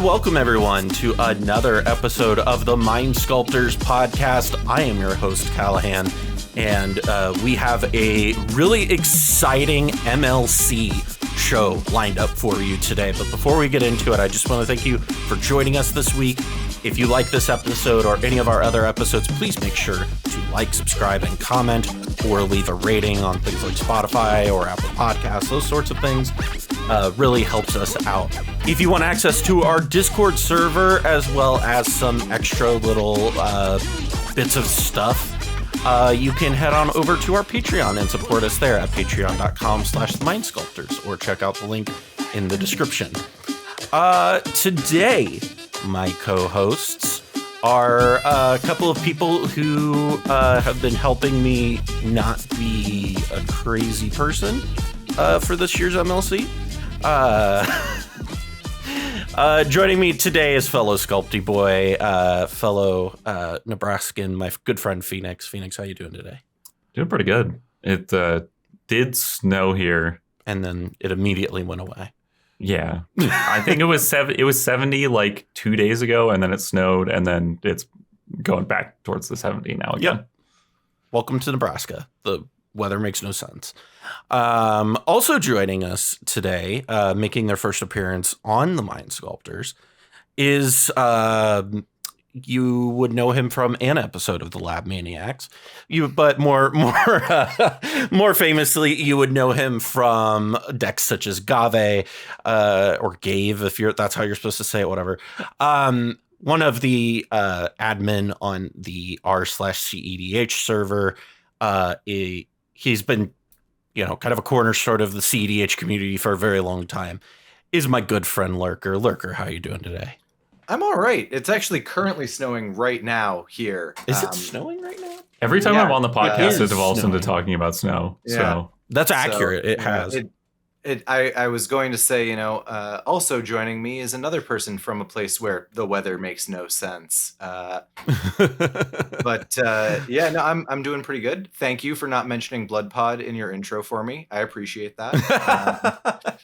And welcome everyone to another episode of the Mind Sculptors podcast. I am your host, Callahan, and we have a really exciting MLC show lined up for you today. But before we get into it, I just want to thank you for joining us this week. If you like this episode or any of our other episodes, please make sure to like, subscribe, and comment, or leave a rating on things like Spotify or Apple Podcasts, those sorts of things. Really helps us out. If you want access to our Discord server, as well as some extra little bits of stuff, you can head on over to our Patreon and support us there at patreon.com/themindsculptors, or check out the link in the description. Today, my co-hosts are a couple of people who have been helping me not be a crazy person for this year's MLC. Joining me today is fellow Sculpty Boy, fellow Nebraskan, my good friend Phoenix. Phoenix, how you doing today? Doing pretty good. It did snow here, and then it immediately went away. Yeah, I think it was 70 like 2 days ago, and then it snowed, and then it's going back towards the 70 now again. Yep. Welcome to Nebraska. The weather makes no sense. Also joining us today, making their first appearance on the Mind Sculptors, is you would know him from an episode of the Lab Maniacs. But more famously, you would know him from decks such as Gave or Gave, if that's how you're supposed to say it, whatever. One of the admin on the r/cEDH server. He's been, kind of a cornerstone of the cEDH community for a very long time, is my good friend Lurker. Lurker, how are you doing today? I'm all right. It's actually currently snowing right now here. Is it snowing right now? Every time I'm on the podcast, it devolves into talking about snow. Yeah. So that's accurate. It has. I was going to say, also joining me is another person from a place where the weather makes no sense. But I'm doing pretty good. Thank you for not mentioning Blood Pod in your intro for me. I appreciate that.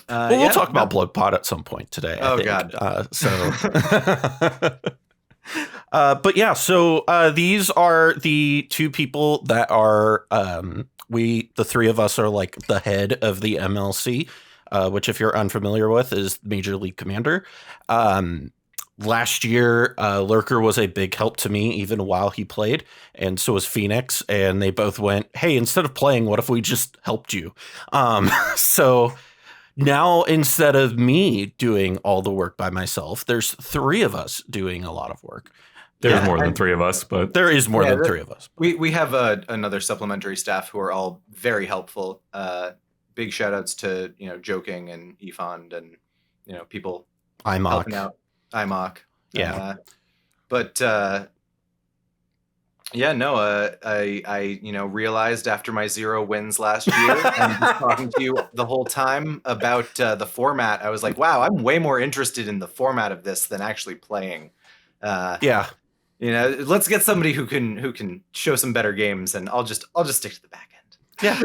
We'll talk about Blood Pod at some point today. Oh, God. But yeah, so these are the two people that are, the three of us are like the head of the MLC, which if you're unfamiliar with is Major League Commander. Last year, Lurker was a big help to me even while he played, and so was Phoenix, and they both went, hey, instead of playing, what if we just helped you? So now, instead of me doing all the work by myself, there's three of us doing a lot of work. There's more than three of us, but there is more than three of us. We have another supplementary staff who are all very helpful. Big shout outs to, Joking and Efond and, people helping out. IMOC. Yeah. I realized after my 0 wins last year and just talking to you the whole time about the format, I was like, wow, I'm way more interested in the format of this than actually playing. Let's get somebody who can show some better games, and I'll just stick to the back end. Yeah,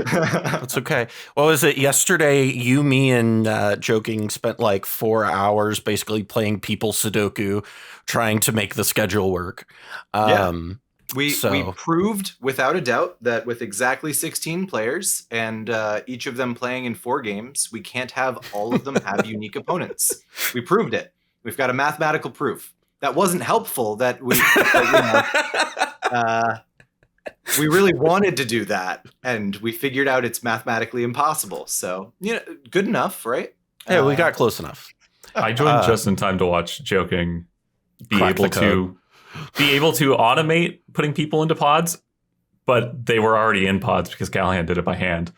that's okay. What was it? Yesterday, you, me, and Joking spent like 4 hours basically playing People Sudoku, trying to make the schedule work. We proved without a doubt that with exactly 16 players and each of them playing in 4 games, we can't have all of them have unique opponents. We proved it. We've got a mathematical proof. That wasn't helpful. We really wanted to do that, and we figured out it's mathematically impossible. So, good enough, right? Yeah, we got close enough. I joined just in time to watch Joking be able to automate putting people into pods, but they were already in pods because Callahan did it by hand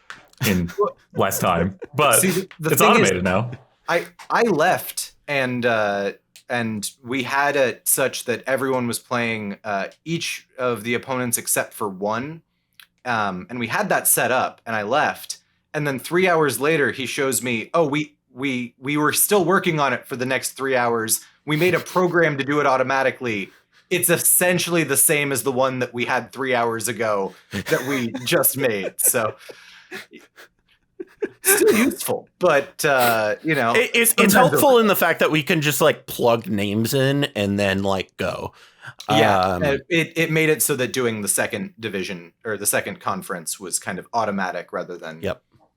in less time. But see, it's automated now. I left, and we had it such that everyone was playing each of the opponents except for one. And we had that set up, and I left. And then 3 hours later, he shows me, we were still working on it for the next 3 hours. We made a program to do it automatically. It's essentially the same as the one that we had 3 hours ago that we just made. So Still useful, but it's helpful in the fact that we can just like plug names in and then like go. It made it so that doing the second division or the second conference was kind of automatic rather than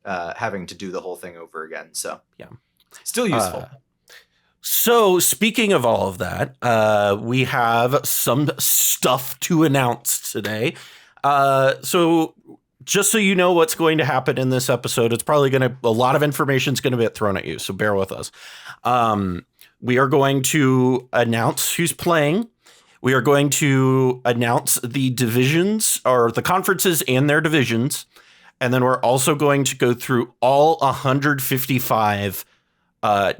having to do the whole thing over again. So yeah, still useful. So speaking of all of that, we have some stuff to announce today. So just so you know what's going to happen in this episode, it's probably a lot of information is going to get thrown at you. So bear with us. We are going to announce who's playing. We are going to announce the divisions or the conferences and their divisions. And then we're also going to go through all 155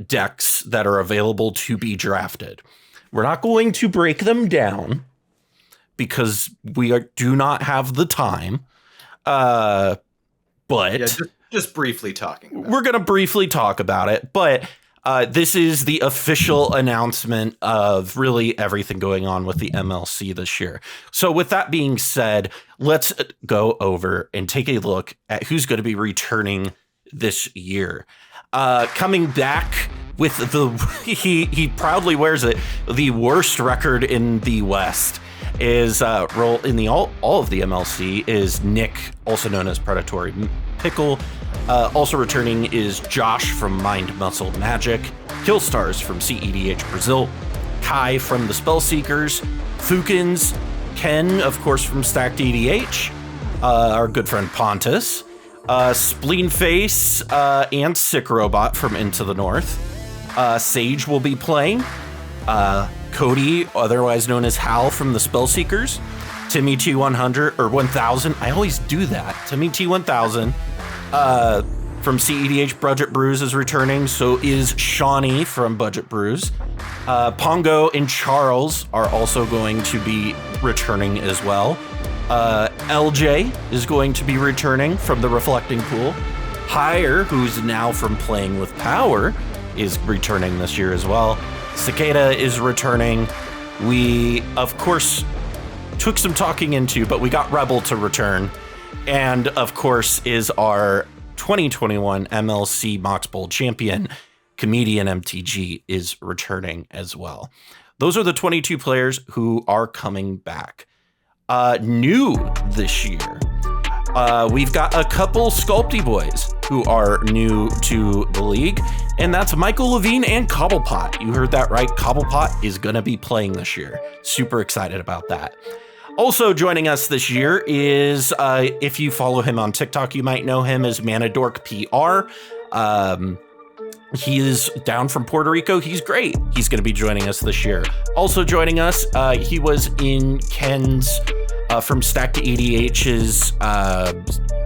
decks that are available to be drafted. We're not going to break them down because we do not have the time. But just briefly talking about we're going to briefly talk about it. But this is the official announcement of really everything going on with the MLC this year. So with that being said, let's go over and take a look at who's going to be returning this year. Coming back with he proudly wears it, the worst record in the West is roll in the all of the MLC is Nick, also known as Predatory Pickle. Also returning is Josh from Mind Muscle Magic, Killstars from cEDH Brazil, Kai from the Spellseekers, Fukins, Ken, of course, from Stacked EDH, our good friend Pontus, Spleenface, and Sick Robot from Into the North. Sage will be playing. Cody, otherwise known as Hal from the Spellseekers. Timmy T100 or 1000. I always do that. Timmy T1000 from cEDH Budget Brews is returning. So is Shawnee from Budget Brews. Pongo and Charles are also going to be returning as well. LJ is going to be returning from the Reflecting Pool. Hire, who's now from Playing with Power, is returning this year as well. Cicada is returning. We, of course, took some talking into, but we got Rebel to return. And, of course, is our 2021 MLC Mox Bowl champion, Comedian MTG, is returning as well. Those are the 22 players who are coming back. New this year, we've got a couple Sculpty boys who are new to the league, and that's Michael Levine and Cobblepot. You heard that right. Cobblepot is going to be playing this year. Super excited about that. Also joining us this year is, if you follow him on TikTok, you might know him as Manadork PR. He is down from Puerto Rico. He's great. He's going to be joining us this year. Also joining us, he was in Ken's from Stacked EDH's,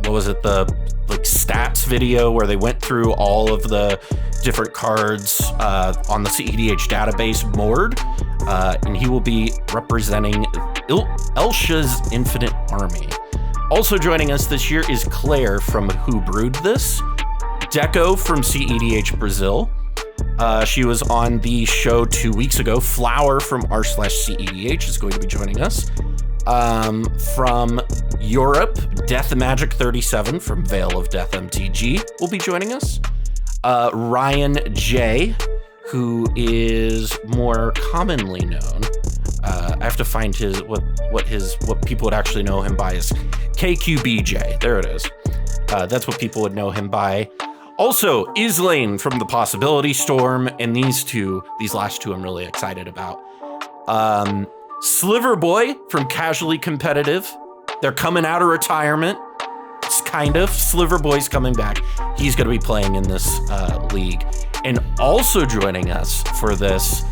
what was it, the like stats video where they went through all of the different cards on the cEDH database Mord, and he will be representing Elsha's Infinite Army. Also joining us this year is Claire from Who Brewed This, Deco from cEDH Brazil. She was on the show 2 weeks ago. Flower from r/cEDH is going to be joining us. From Europe, Death Magic 37 from Veil of Death MTG will be joining us. Ryan J, who is more commonly known. I have to find what people would actually know him by is KQBJ. There it is. That's what people would know him by. Also, Islane from the Possibility Storm, and these last two I'm really excited about. Sliver Boy from Casually Competitive. They're coming out of retirement. It's kind of. Sliver Boy's coming back. He's going to be playing in this league. And also joining us for this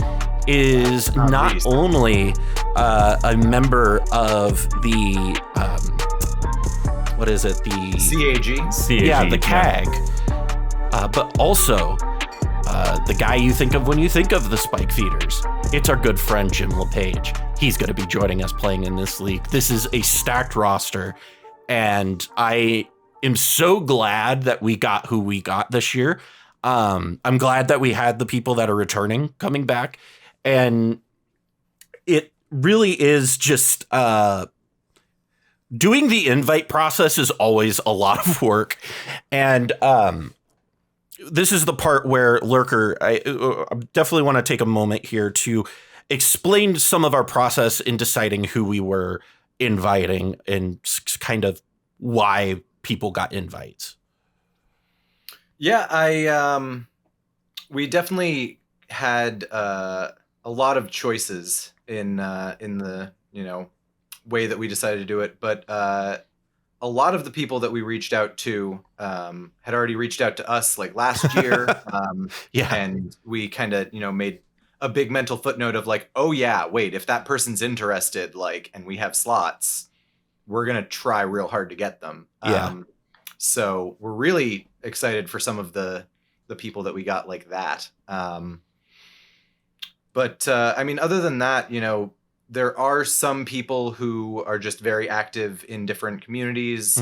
is not only a member of the, what is it? The CAG? Yeah, the CAG. But also the guy you think of when you think of the Spike Feeders. It's our good friend, Jim LePage. He's going to be joining us playing in this league. This is a stacked roster, and I am so glad that we got who we got this year. I'm glad that we had the people that are returning coming back, and it really is just doing the invite process is always a lot of work. And this is the part where Lurker, I definitely want to take a moment here to explain some of our process in deciding who we were inviting and kind of why people got invites. Yeah, we definitely had a lot of choices in the way that we decided to do it, but a lot of the people that we reached out to had already reached out to us like last year. And we kind of made a big mental footnote of like, oh yeah, wait, if that person's interested, like, and we have slots, we're gonna try real hard to get them. So we're really excited for some of the people that we got like that. But I mean, other than that, there are some people who are just very active in different communities,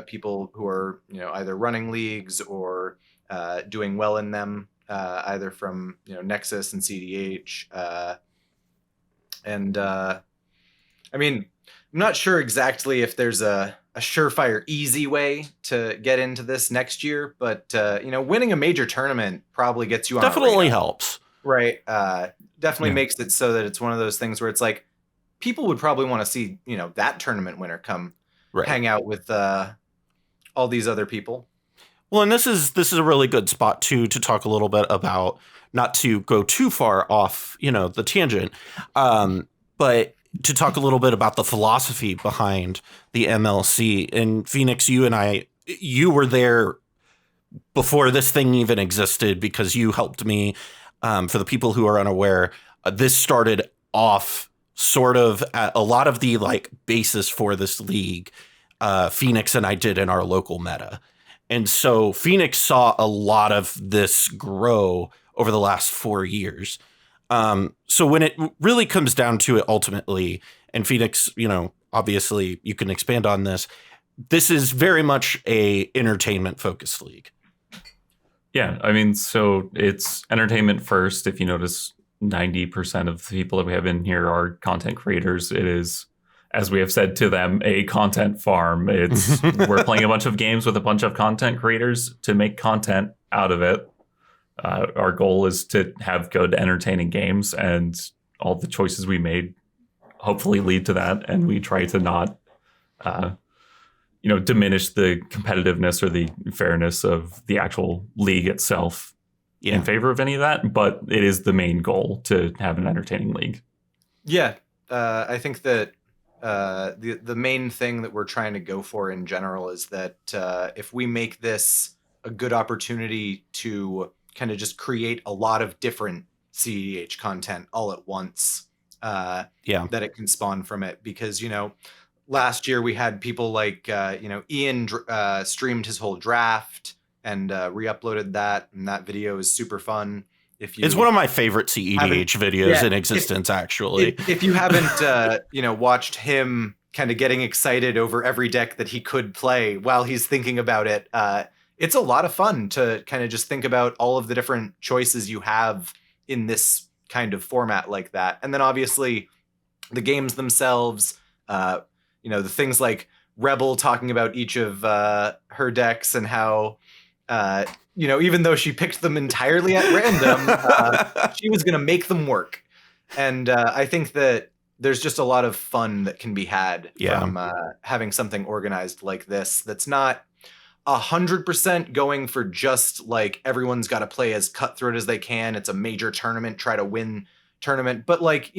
people who are, either running leagues or doing well in them, either from, Nexus and cEDH. I mean, I'm not sure exactly if there's a surefire easy way to get into this next year, but winning a major tournament probably gets you on. Definitely helps. Right. Definitely makes it so that it's one of those things where it's like people would probably want to see, that tournament winner come hang out with all these other people. Well, and this is a really good spot too to talk a little bit about, not to go too far off, the tangent, but to talk a little bit about the philosophy behind the MLC. And Phoenix, you were there before this thing even existed because you helped me. For the people who are unaware, this started off sort of at a lot of the like basis for this league. Phoenix and I did in our local meta. And so Phoenix saw a lot of this grow over the last 4 years. So when it really comes down to it ultimately, and Phoenix, obviously you can expand on this. This is very much a entertainment focused league. Yeah, I mean, so it's entertainment first. If you notice, 90% of the people that we have in here are content creators. It is, as we have said to them, a content farm. We're playing a bunch of games with a bunch of content creators to make content out of it. Our goal is to have good, entertaining games, and all the choices we made hopefully lead to that. And we try to not, diminish the competitiveness or the fairness of the actual league itself in favor of any of that. But it is the main goal to have an entertaining league. Yeah, I think that the main thing that we're trying to go for in general is that if we make this a good opportunity to kind of just create a lot of different cEDH content all at once, that it can spawn from it. Because, last year we had people like, Ian streamed his whole draft and re-uploaded that. And that video is super fun. It's one of my favorite cEDH videos in existence, actually. If you haven't, watched him kind of getting excited over every deck that he could play while he's thinking about it, it's a lot of fun to kind of just think about all of the different choices you have in this kind of format like that. And then obviously the games themselves, the things like Rebel talking about each of her decks and how, even though she picked them entirely at random, she was going to make them work. And I think that there's just a lot of fun that can be had from having something organized like this that's not 100% going for just like everyone's got to play as cutthroat as they can. It's a major tournament, try to win tournament, but like,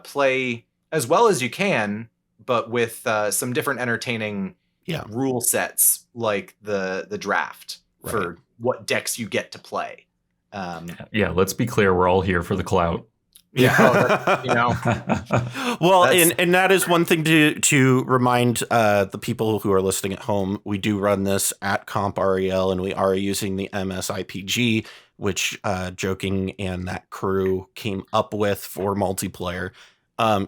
play as well as you can, but with some different entertaining rule sets, like the draft for what decks you get to play. Let's be clear. We're all here for the clout. Well, and that is one thing to remind the people who are listening at home. We do run this at Comp REL, and we are using the MSIPG, which Joking and that crew came up with for multiplayer.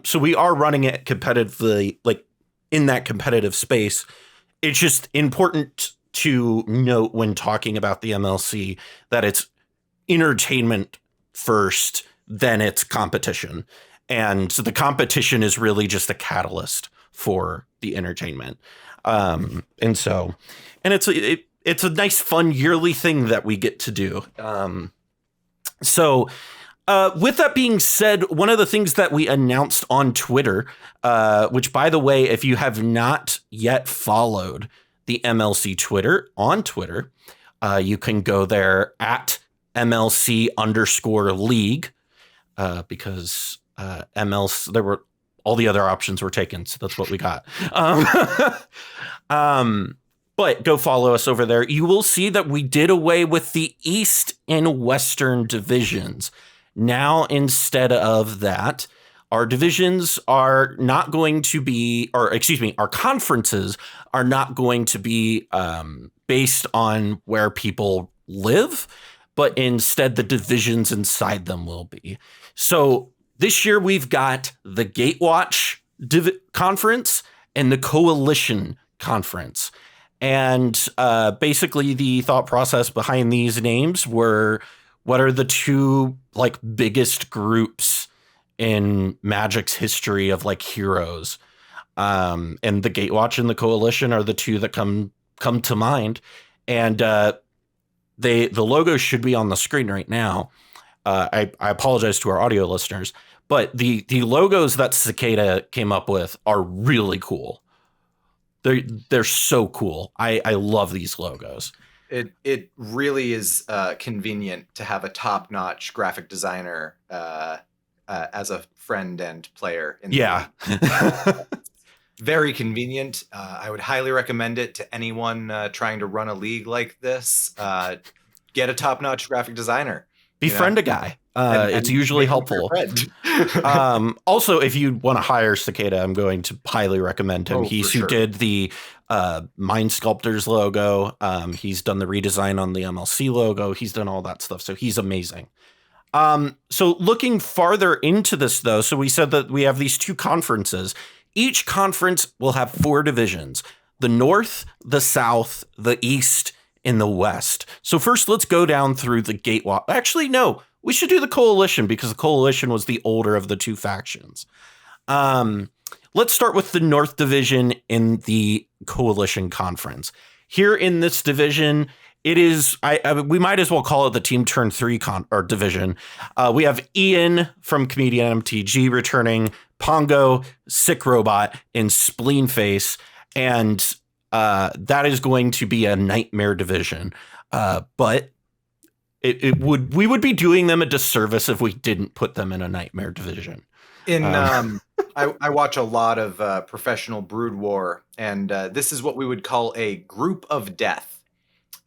So we are running it competitively, like in that competitive space. It's just important to note when talking about the MLC that it's entertainment first, then it's competition. And so the competition is really just a catalyst for the the entertainment. And it's a nice, fun yearly thing that we get to do. With that being said, one of the things that we announced on Twitter, which, by the way, if you have not yet followed the MLC Twitter on Twitter, you can go there at MLC_league, because MLC, all the other options were taken. So that's what we got. But go follow us over there. You will see that we did away with the East and Western divisions. Now, instead of that, our divisions are not going to be, our conferences are not going to be based on where people live, but instead the divisions inside them will be. So this year we've got the Gatewatch Conference and the Coalition Conference. And basically the thought process behind these names were, what are the two like biggest groups in Magic's history of like heroes? And the Gatewatch and the Coalition are the two that come to mind. And the logos should be on the screen right now. I apologize to our audio listeners, but the logos that Cicada came up with are really cool. They're so cool. I love these logos. It really is convenient to have a top-notch graphic designer as a friend and player. Very convenient. I would highly recommend it to anyone trying to run a league like this. Get a top-notch graphic designer. Befriend a guy. It's usually helpful. Also, if you want to hire Cicada, I'm going to highly recommend him. He's who did the Mind Sculptors logo. He's done the redesign on the MLC logo. He's done all that stuff. So he's amazing. So looking farther into this, though, so we said that we have these two conferences. Each conference will have 4 divisions: the North, the South, the East, and the West. So first, let's go down through the Gatewatch. Actually, no. We should do the Coalition because the Coalition was the older of the two factions. Let's start with the North Division in the Coalition Conference. Here in this division, it is, we might as well call it the Team Turn 3 division. We have Ian from Comedian MTG returning, Pongo, Sick Robot, and Spleenface. And that is going to be a nightmare division. But we would be doing them a disservice if we didn't put them in a nightmare division. I watch a lot of professional Brood War, and this is what we would call a group of death.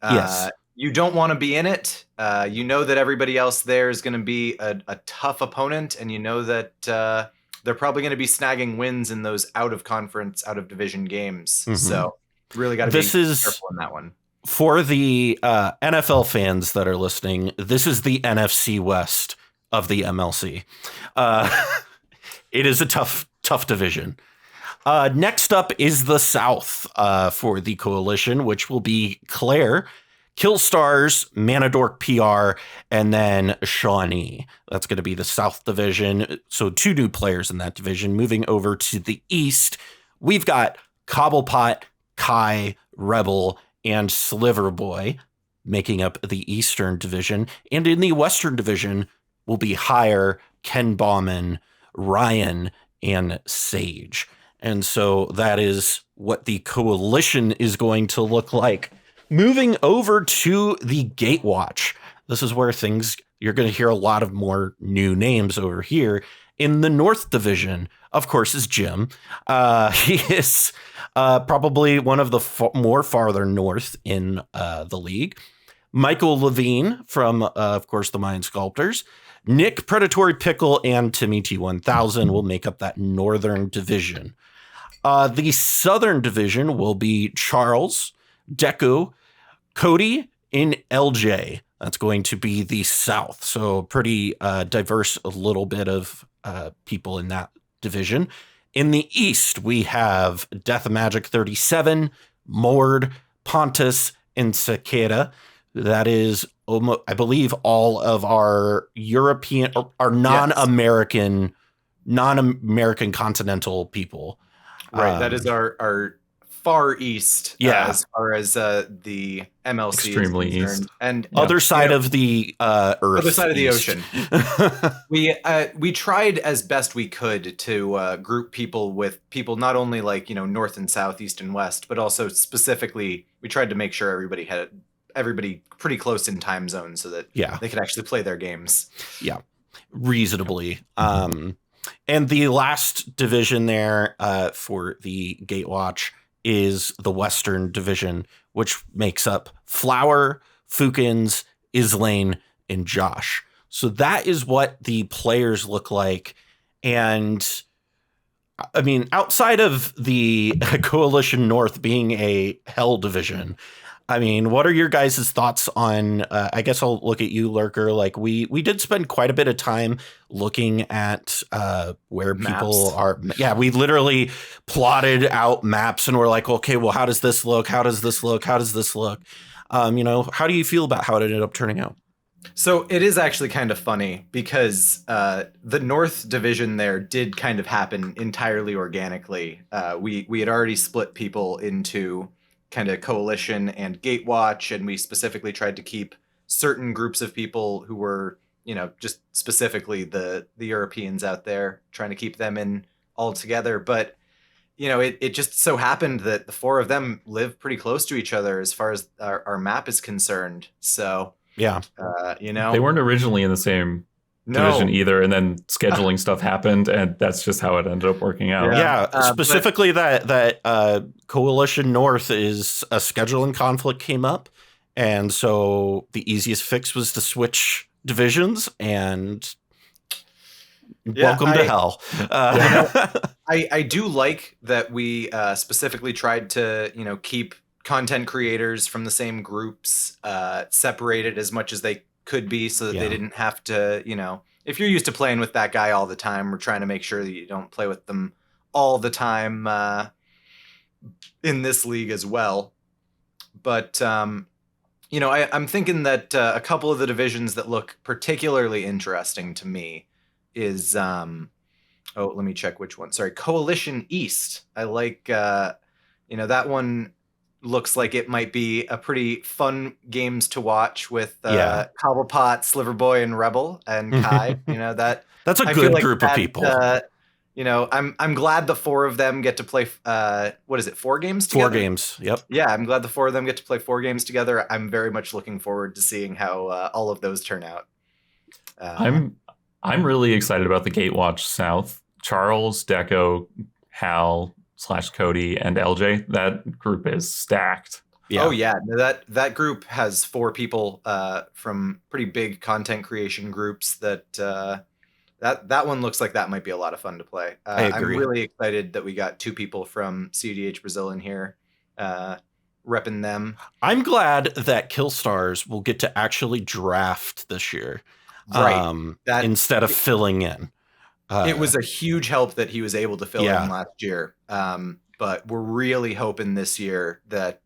Yes. You don't want to be in it. You know that everybody else there is going to be a tough opponent, and you know that they're probably going to be snagging wins in those out of conference, out of division games. Mm-hmm. So really got to be careful in that one. For the NFL fans that are listening, this is the NFC West of the MLC. It is a tough division. Next up is the South for the Coalition, which will be Claire, Killstars, Manadork PR, and then Shawnee. That's going to be the South Division. So 2 new players in that division. Moving over to the East, we've got Cobblepot, Kai, Rebel, and Sliverboy making up the Eastern Division. And in the Western Division will be Hire, Ken Bauman, Ryan, and Sage. And so that is what the Coalition is going to look like. Moving over to the Gatewatch. This is where you're going to hear a lot of more new names over here. In the North Division, of course, is Jim. He is probably one of the more farther north in the league. Michael Levine from, of course, the Mind Sculptors. Nick, Predatory Pickle, and Timmy T1000 will make up that Northern Division. The Southern Division will be Charles, Deku, Cody, and LJ. That's going to be the South. So pretty diverse, a little bit of people in that division. In the East, we have Death Magic 37, Mord, Pontus, and Cicada. That is, I believe, all of our European, our non-American continental people. Right. That is our far east. As far as the MLC extremely is concerned. east. And other side of the earth. Other side of the east. ocean. We tried as best we could to group people with people not only like, north and south, east and west, but also specifically we tried to make sure everybody had everybody pretty close in time zones so that they could actually play their games. Yeah, reasonably. And the last division there for the Gatewatch is the Western Division, which makes up Flower, Fukins, Islane, and Josh. So that is what the players look like. And I mean, outside of the Coalition North being a hell division, I mean, what are your guys' thoughts on, I guess I'll look at you, Lurker. Like we did spend quite a bit of time looking at where Maps. people are. Yeah, we literally plotted out maps and we're like, okay, well, how does this look? How does this look? How does this look? How do you feel about how it ended up turning out? So it is actually kind of funny because the North Division there did kind of happen entirely organically. We had already split people into kind of Coalition and Gatewatch, and we specifically tried to keep certain groups of people who were, just specifically the Europeans out there, trying to keep them in all together. But, it just so happened that the four of them live pretty close to each other as far as our map is concerned. So, yeah, they weren't originally in the same division either, and then scheduling stuff happened, and that's just how it ended up working out. Yeah, specifically that Coalition North is a scheduling conflict came up, and so the easiest fix was to switch divisions, and welcome to hell. I do like that we specifically tried to keep content creators from the same groups separated as much as they could be, so that they didn't have to, if you're used to playing with that guy all the time, we're trying to make sure that you don't play with them all the time in this league as well. But, I'm thinking that a couple of the divisions that look particularly interesting to me is, let me check which one. Sorry, Coalition East. I like, that one looks like it might be a pretty fun games to watch with Cobblepot, Sliverboy, and Rebel and Kai. That's a good group of people. I'm glad the four of them get to play. What is it? 4 games together? 4 games. Yep. Yeah, I'm glad the 4 of them get to play 4 games together. I'm very much looking forward to seeing how all of those turn out. I'm really excited about the Gatewatch South. Charles, Deco, Hal / Cody, and LJ. That group is stacked. Yeah. Oh yeah, that group has 4 people from pretty big content creation groups. That one looks like that might be a lot of fun to play. I agree. I'm really excited that we got 2 people from cEDH Brazil in here, repping them. I'm glad that Killstars will get to actually draft this year, right? Instead of filling in. It was a huge help that he was able to fill in last year. But we're really hoping this year that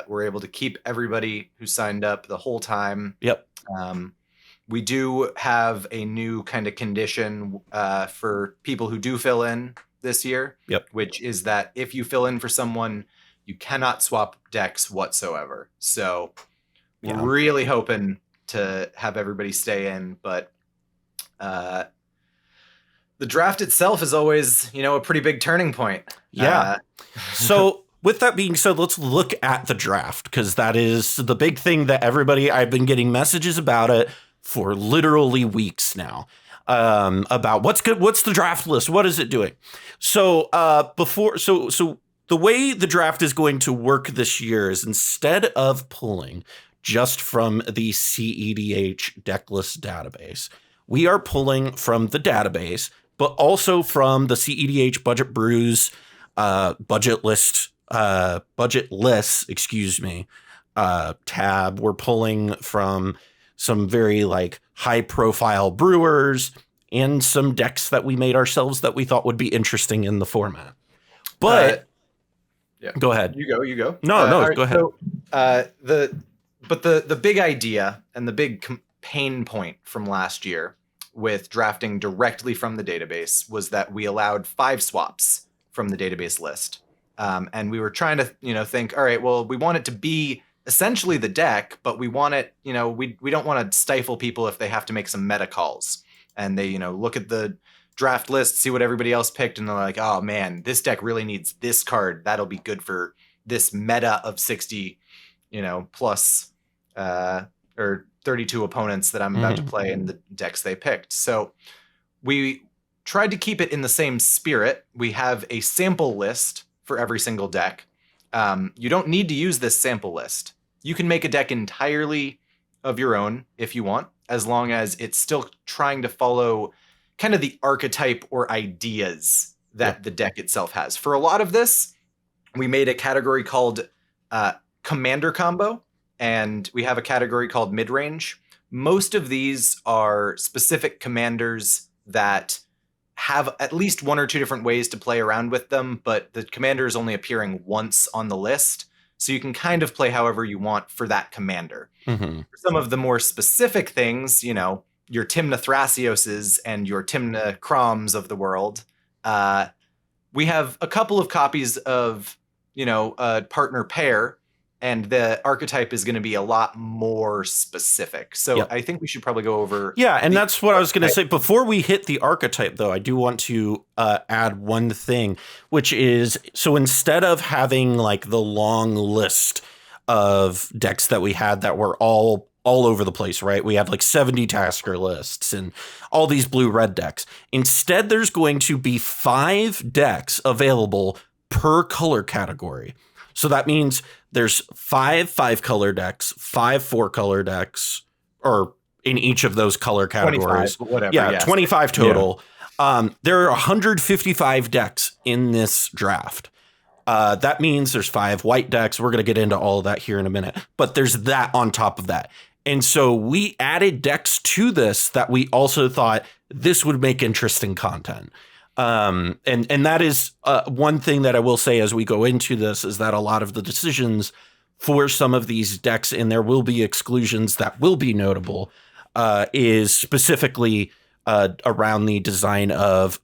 we're able to keep everybody who signed up the whole time. Yep. We do have a new kind of condition for people who do fill in this year. Yep. Which is that if you fill in for someone, you cannot swap decks whatsoever. So we're really hoping to have everybody stay in, but the draft itself is always, a pretty big turning point. Yeah. So with that being said, let's look at the draft, because that is the big thing that I've been getting messages about it for literally weeks now, about what's good. What's the draft list? What is it doing? So so the way the draft is going to work this year is, instead of pulling just from the cEDH decklist database, we are pulling from the database, but also from the cEDH Budget Brews budget lists, tab. We're pulling from some very high profile brewers and some decks that we made ourselves that we thought would be interesting in the format. But go ahead. You go. No, go ahead. So, the big idea and the big pain point from last year with drafting directly from the database was that we allowed 5 swaps from the database list. And we were trying to, think, all right, well, we want it to be essentially the deck, but we want it, we don't want to stifle people if they have to make some meta calls. And they, look at the draft list, see what everybody else picked, and they're like, oh man, this deck really needs this card. That'll be good for this meta of 60, plus or 32 opponents that I'm about to play in the decks they picked. So we tried to keep it in the same spirit. We have a sample list for every single deck. You don't need to use this sample list. You can make a deck entirely of your own if you want, as long as it's still trying to follow kind of the archetype or ideas that the deck itself has. For a lot of this, we made a category called Commander Combo, and we have a category called Mid-Range. Most of these are specific commanders that have at least one or two different ways to play around with them, but the commander is only appearing once on the list, so you can kind of play however you want for that commander. For some of the more specific things, your Timna Thrasioses and your Timna Kroms of the world, we have a couple of copies of, a partner pair, and the archetype is going to be a lot more specific. So I think we should probably go over. Yeah, and that's what I was going to say. Before we hit the archetype, though, I do want to add one thing, which is, so instead of having like the long list of decks that we had that were all over the place, right? We had like 70 Tasker lists and all these blue-red decks. Instead, there's going to be 5 decks available per color category. So that means there's 5 5-color decks, 5 4-color decks, or in each of those color categories. 25, whatever. Yeah, 25 total. Yeah. There are 155 decks in this draft. That means there's 5 white decks. We're going to get into all of that here in a minute. But there's that on top of that. And so we added decks to this that we also thought this would make interesting content. And that is one thing that I will say as we go into this is that a lot of the decisions for some of these decks, and there will be exclusions that will be notable, is specifically around the design of,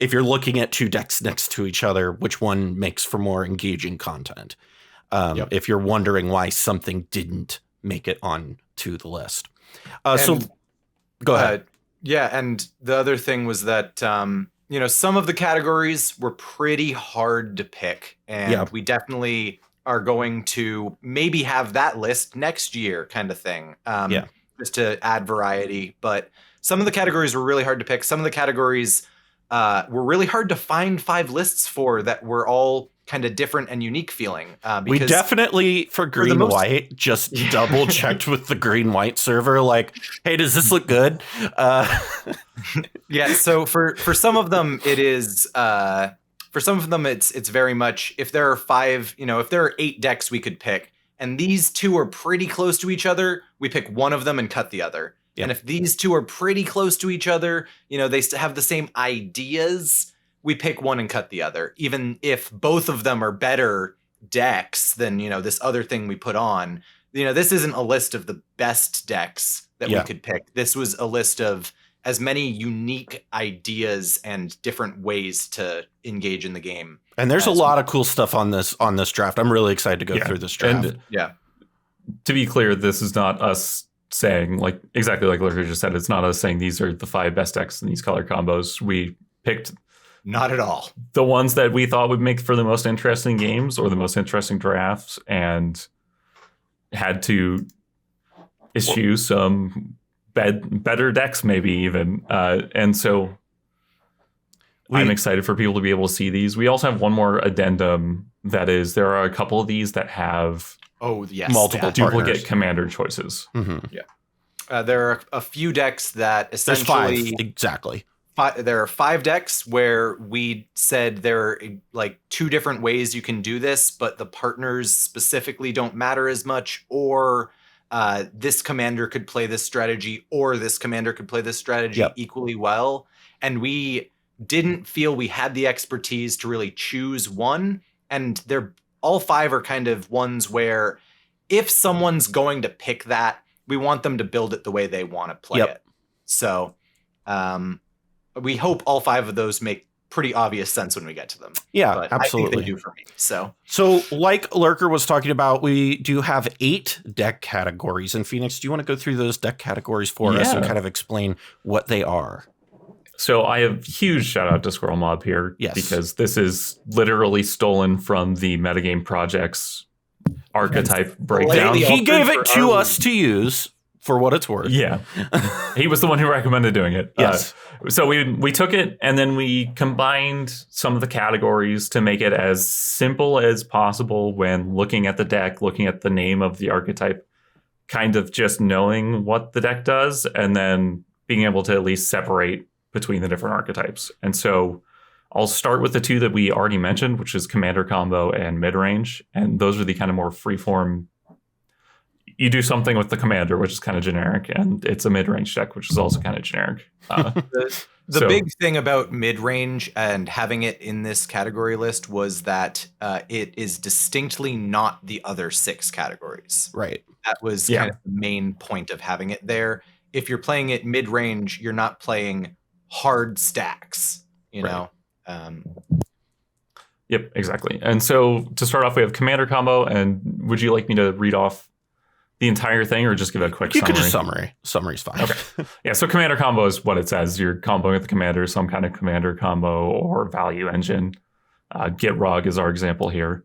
if you're looking at 2 decks next to each other, which one makes for more engaging content? If you're wondering why something didn't make it on to the list. So go ahead. And the other thing was that, some of the categories were pretty hard to pick, and we definitely are going to maybe have that list next year kind of thing, just to add variety. But some of the categories were really hard to pick. Some of the categories were really hard to find 5 lists for that were all kind of different and unique feeling. We definitely, for green-white, just double-checked with the green-white server, like, hey, does this look good? So for some of them, it is... for some of them, it's very much, if there are 5, if there are 8 decks we could pick, and these 2 are pretty close to each other, we pick one of them and cut the other. And if these 2 are pretty close to each other, they have the same ideas, we pick one and cut the other. Even if both of them are better decks than, this other thing we put on. This isn't a list of the best decks that we could pick. This was a list of as many unique ideas and different ways to engage in the game. And there's a lot of cool stuff on this draft. I'm really excited to go through this draft. And, to be clear, this is not us saying, like, exactly like Lurker just said, it's not us saying these are the 5 best decks in these color combos. We picked... Not at all. The ones that we thought would make for the most interesting games or the most interesting drafts, and had to issue some better decks, maybe even. And so I'm excited for people to be able to see these. We also have one more addendum, that is, there are a couple of these that have multiple duplicate commander choices. There are a few decks that essentially... There's 5, exactly. There are 5 decks where we said there are like 2 different ways you can do this, but the partners specifically don't matter as much, or this commander could play this strategy, or this commander could play this strategy equally well. And we didn't feel we had the expertise to really choose one. And they're all 5 are kind of ones where if someone's going to pick that, we want them to build it the way they want to play it. So, we hope all 5 of those make pretty obvious sense when we get to them. Yeah, but absolutely. I think they do for me. So like Lurker was talking about, we do have 8 deck categories. And Phoenix, do you want to go through those deck categories for us and kind of explain what they are? So I have huge shout out to Squirrel Mob here, because this is literally stolen from the Metagame Project's archetype breakdown. He gave it to us to use for what it's worth. Yeah. He was the one who recommended doing it. Yes. So we took it and then we combined some of the categories to make it as simple as possible when looking at the deck, looking at the name of the archetype, kind of just knowing what the deck does, and then being able to at least separate between the different archetypes. And so I'll start with the 2 that we already mentioned, which is Commander Combo and Midrange. And those are the kind of more freeform. You do something with the Commander, which is kind of generic, and it's a Midrange deck, which is also kind of generic. The big thing about Midrange and having it in this category list was that it is distinctly not the other 6 categories. Right. That was kind of the main point of having it there. If you're playing it mid-range, you're not playing hard stacks, you know? Yep, exactly. And so to start off, we have Commander Combo. And would you like me to read off the entire thing or just give a quick summary? You could just summary. Summary's fine. Okay. Yeah, so Commander Combo is what it says. You're comboing with the Commander, some kind of Commander combo or value engine. Gitrog is our example here.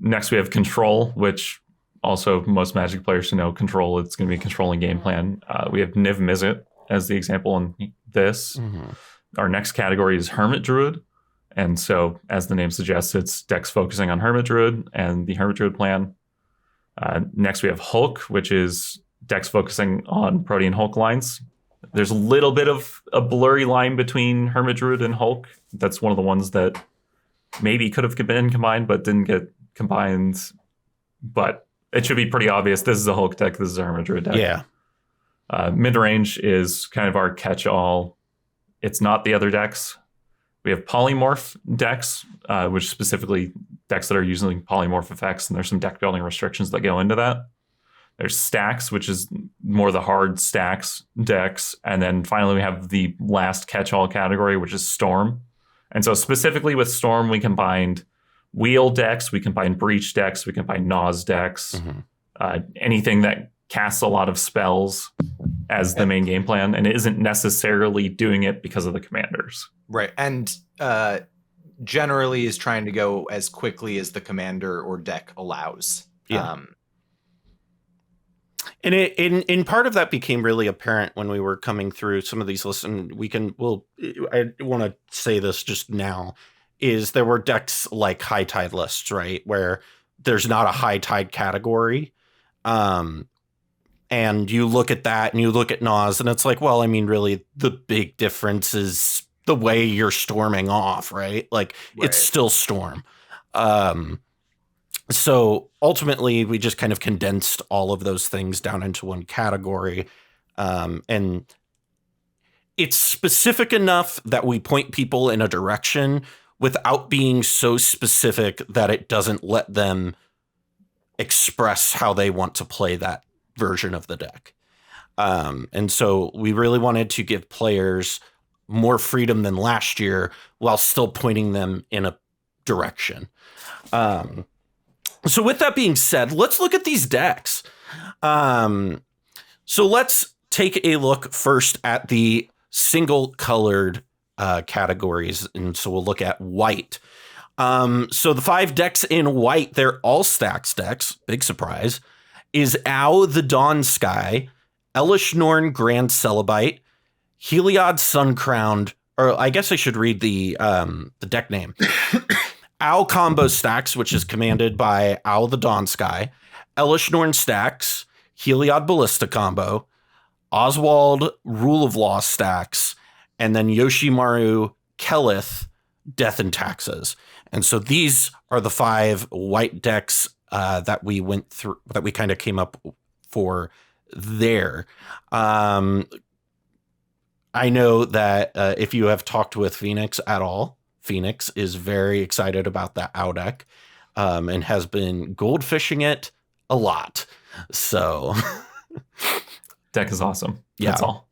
Next, we have Control, which also most Magic players should know. Control, it's going to be a controlling game plan. We have Niv Mizzet as the example in this. Mm-hmm. Our next category is Hermit Druid. And so, as the name suggests, it's decks focusing on Hermit Druid and the Hermit Druid plan. Next, we have Hulk, which is decks focusing on Protean Hulk lines. There's a little bit of a blurry line between Hermit Druid and Hulk. That's one of the ones that maybe could have been combined, but didn't get combined. But it should be pretty obvious. This is a Hulk deck. This is a Hermit Druid deck. Yeah. Mid-range is kind of our catch-all. It's not the other decks. We have polymorph decks, which specifically decks that are using polymorph effects, and there's some deck building restrictions that go into that. There's stacks, which is more the hard stacks decks. And then finally, we have the last catch-all category, which is Storm. And so specifically with Storm, we combined wheel decks, we combined breach decks, we combined Naz decks, anything that casts a lot of spells as the main game plan, and it isn't necessarily doing it because of the commanders. Right. And generally is trying to go as quickly as the commander or deck allows. Yeah. And in part of that became really apparent when we were coming through some of these lists, and I want to say this just now, is there were decks like High Tide lists, right, where there's not a High Tide category. And you look at that and you look at Naz, and it's like, well, I mean, really, the big difference is the way you're storming off, right? Like, It's still Storm. So ultimately, we just kind of condensed all of those things down into one category. And it's specific enough that we point people in a direction without being so specific that it doesn't let them express how they want to play that version of the deck. And so we really wanted to give players more freedom than last year while still pointing them in a direction. So with that being said, let's look at these decks. So let's take a look first at the single colored categories. And so we'll look at white. So the 5 decks in white, they're all stacks decks. Big surprise. Is Au the Dawn Sky, Elish Norn Grand Celebite, Heliod Suncrowned, or I guess I should read the deck name. Au Combo Stacks, which is commanded by Au the Dawn Sky, Elish Norn Stacks, Heliod Ballista Combo, Oswald Rule of Law Stacks, and then Yoshimaru Kelith Death and Taxes. And so these are the 5 white decks that we went through, that we kind of came up for there. I know that if you have talked with Phoenix at all, Phoenix is very excited about that Au deck and has been goldfishing it a lot. So deck is awesome. Yeah. That's all.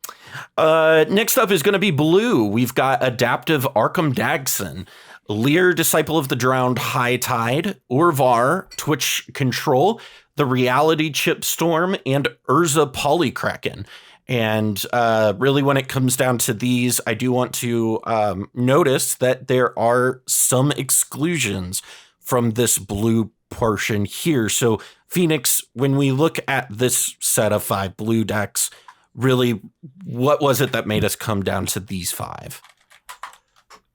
Next up is going to be blue. We've got Adaptive Arkham Dagson, Lear, Disciple of the Drowned High Tide, Orvar, Twitch Control, the Reality Chip Storm, and Urza Polykraken. And really, when it comes down to these, I do want to notice that there are some exclusions from this blue portion here. So, Phoenix, when we look at this set of 5 blue decks, really, what was it that made us come down to these 5?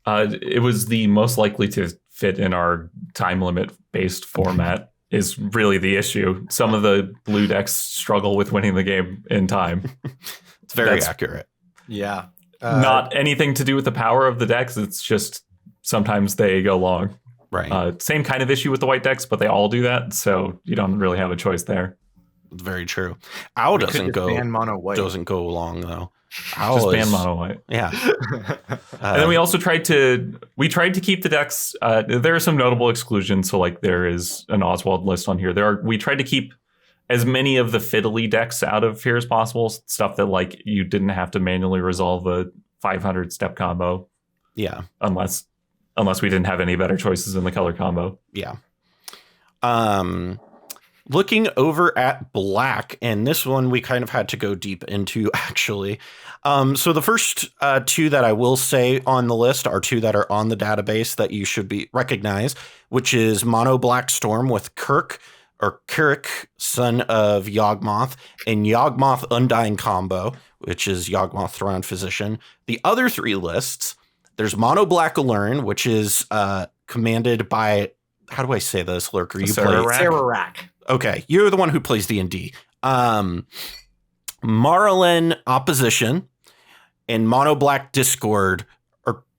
It was the most likely to fit in our time limit based format is really the issue. Some of the blue decks struggle with winning the game in time. It's very accurate. Yeah. Not anything to do with the power of the decks. It's just sometimes they go long. Right. Same kind of issue with the white decks, but they all do that. So you don't really have a choice there. It's very true. Owl doesn't go long though. Just ban mono white. Yeah. And then we also tried to keep the decks. There are some notable exclusions. So like there is an Oswald list on here. We tried to keep as many of the fiddly decks out of here as possible. Stuff that like you didn't have to manually resolve a 500 step combo. Yeah. Unless we didn't have any better choices in the color combo. Yeah. Looking over at black, and this one we kind of had to go deep into, actually. So the first 2 that I will say on the list are 2 that are on the database that you should recognize, which is Mono Black Storm with Kirik, son of Yawgmoth, and Yawgmoth Undying combo, which is Yawgmoth Thrawn Physician. The other 3 lists, there's Mono Black Alluren, which is commanded by, how do I say this, Lurker? You play Sararak. Okay, you're the one who plays D&D. Marlin Opposition and Mono Black Discard, helmed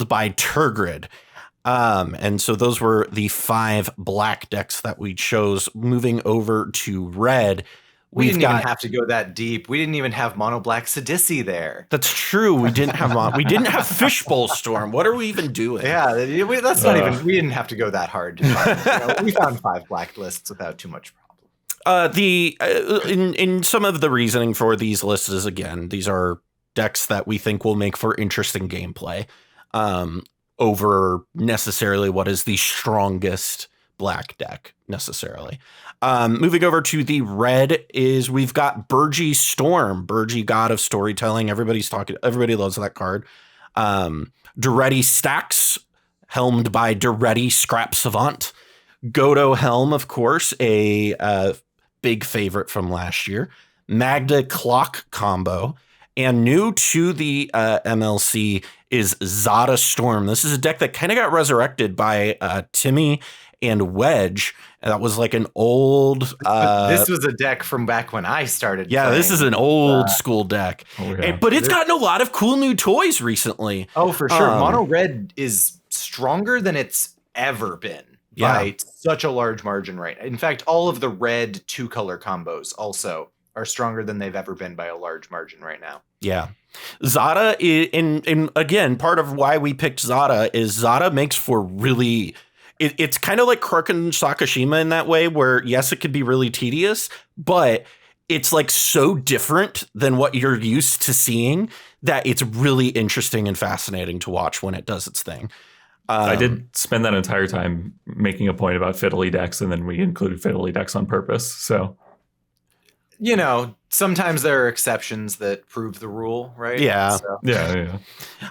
by Turgrid. And so those were the 5 black decks that we chose. Moving over to red, we didn't even have to go that deep. We didn't even have Mono Black Sidisi there. That's true. We didn't have Fishbowl Storm. What are we even doing? Yeah, that's not even. We didn't have to go that hard. We found 5 black lists without too much problem. In some of the reasoning for these lists is, again, these are decks that we think will make for interesting gameplay over necessarily what is the strongest black deck necessarily. Moving over to the red is we've got Burgi Storm, Burgi, God of Storytelling. Everybody loves that card. Duretti Stax, helmed by Duretti Scrap Savant. Godo Helm, of course, a big favorite from last year. Magda Clock combo. And new to the MLC is Zada Storm. This is a deck that kind of got resurrected by Timmy and Wedge. And that was like an old... this was a deck from back when I started playing. This is an old school deck. Oh, yeah. But it's gotten a lot of cool new toys recently. Oh, for sure. Mono Red is stronger than it's ever been by such a large margin right now. In fact, all of the red 2-color combos also are stronger than they've ever been by a large margin right now. Yeah. Zada, and again, part of why we picked Zada is Zada makes for really... It's kind of like Kraken Sakashima in that way, where, yes, it could be really tedious, but it's like so different than what you're used to seeing that it's really interesting and fascinating to watch when it does its thing. I did spend that entire time making a point about fiddly decks, and then we included fiddly decks on purpose. So, sometimes there are exceptions that prove the rule, right? Yeah. So. Yeah.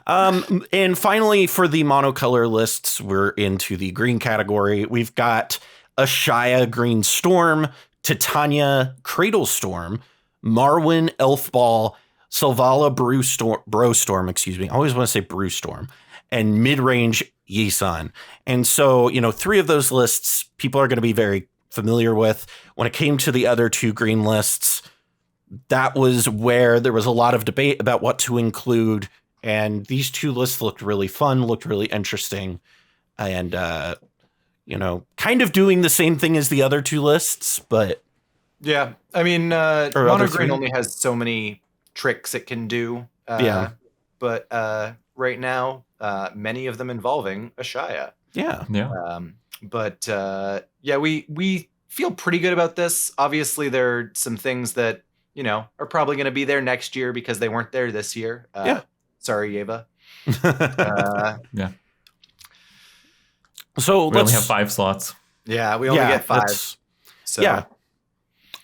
And finally, for the monocolor lists, we're into the green category. We've got Ashaya Green Storm, Titania Cradle Storm, Marwyn Elfball, Selvala Bro Storm, I always want to say Brew Storm, and mid-range Yisan. And so, 3 of those lists people are going to be very familiar with. When it came to the other 2 green lists, that was where there was a lot of debate about what to include. And these 2 lists looked really fun, looked really interesting. And, kind of doing the same thing as the other 2 lists, but... Yeah, I mean, Mono Green only has so many tricks it can do. But right now, many of them involving Ashaya. Yeah. We feel pretty good about this. Obviously, there are some things that, are probably going to be there next year because they weren't there this year. Sorry, Yeva. Yeah. So we only have 5 slots. Yeah, we only get 5. So yeah.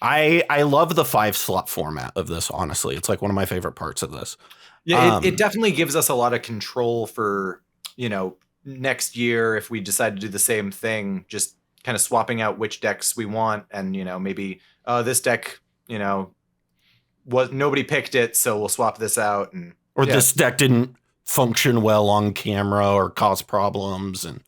I love the 5-slot format of this, honestly. It's like one of my favorite parts of this. Yeah, it definitely gives us a lot of control for, next year if we decide to do the same thing, just kind of swapping out which decks we want and, maybe this deck, nobody picked it, so we'll swap this out. Or this deck didn't function well on camera or cause problems. And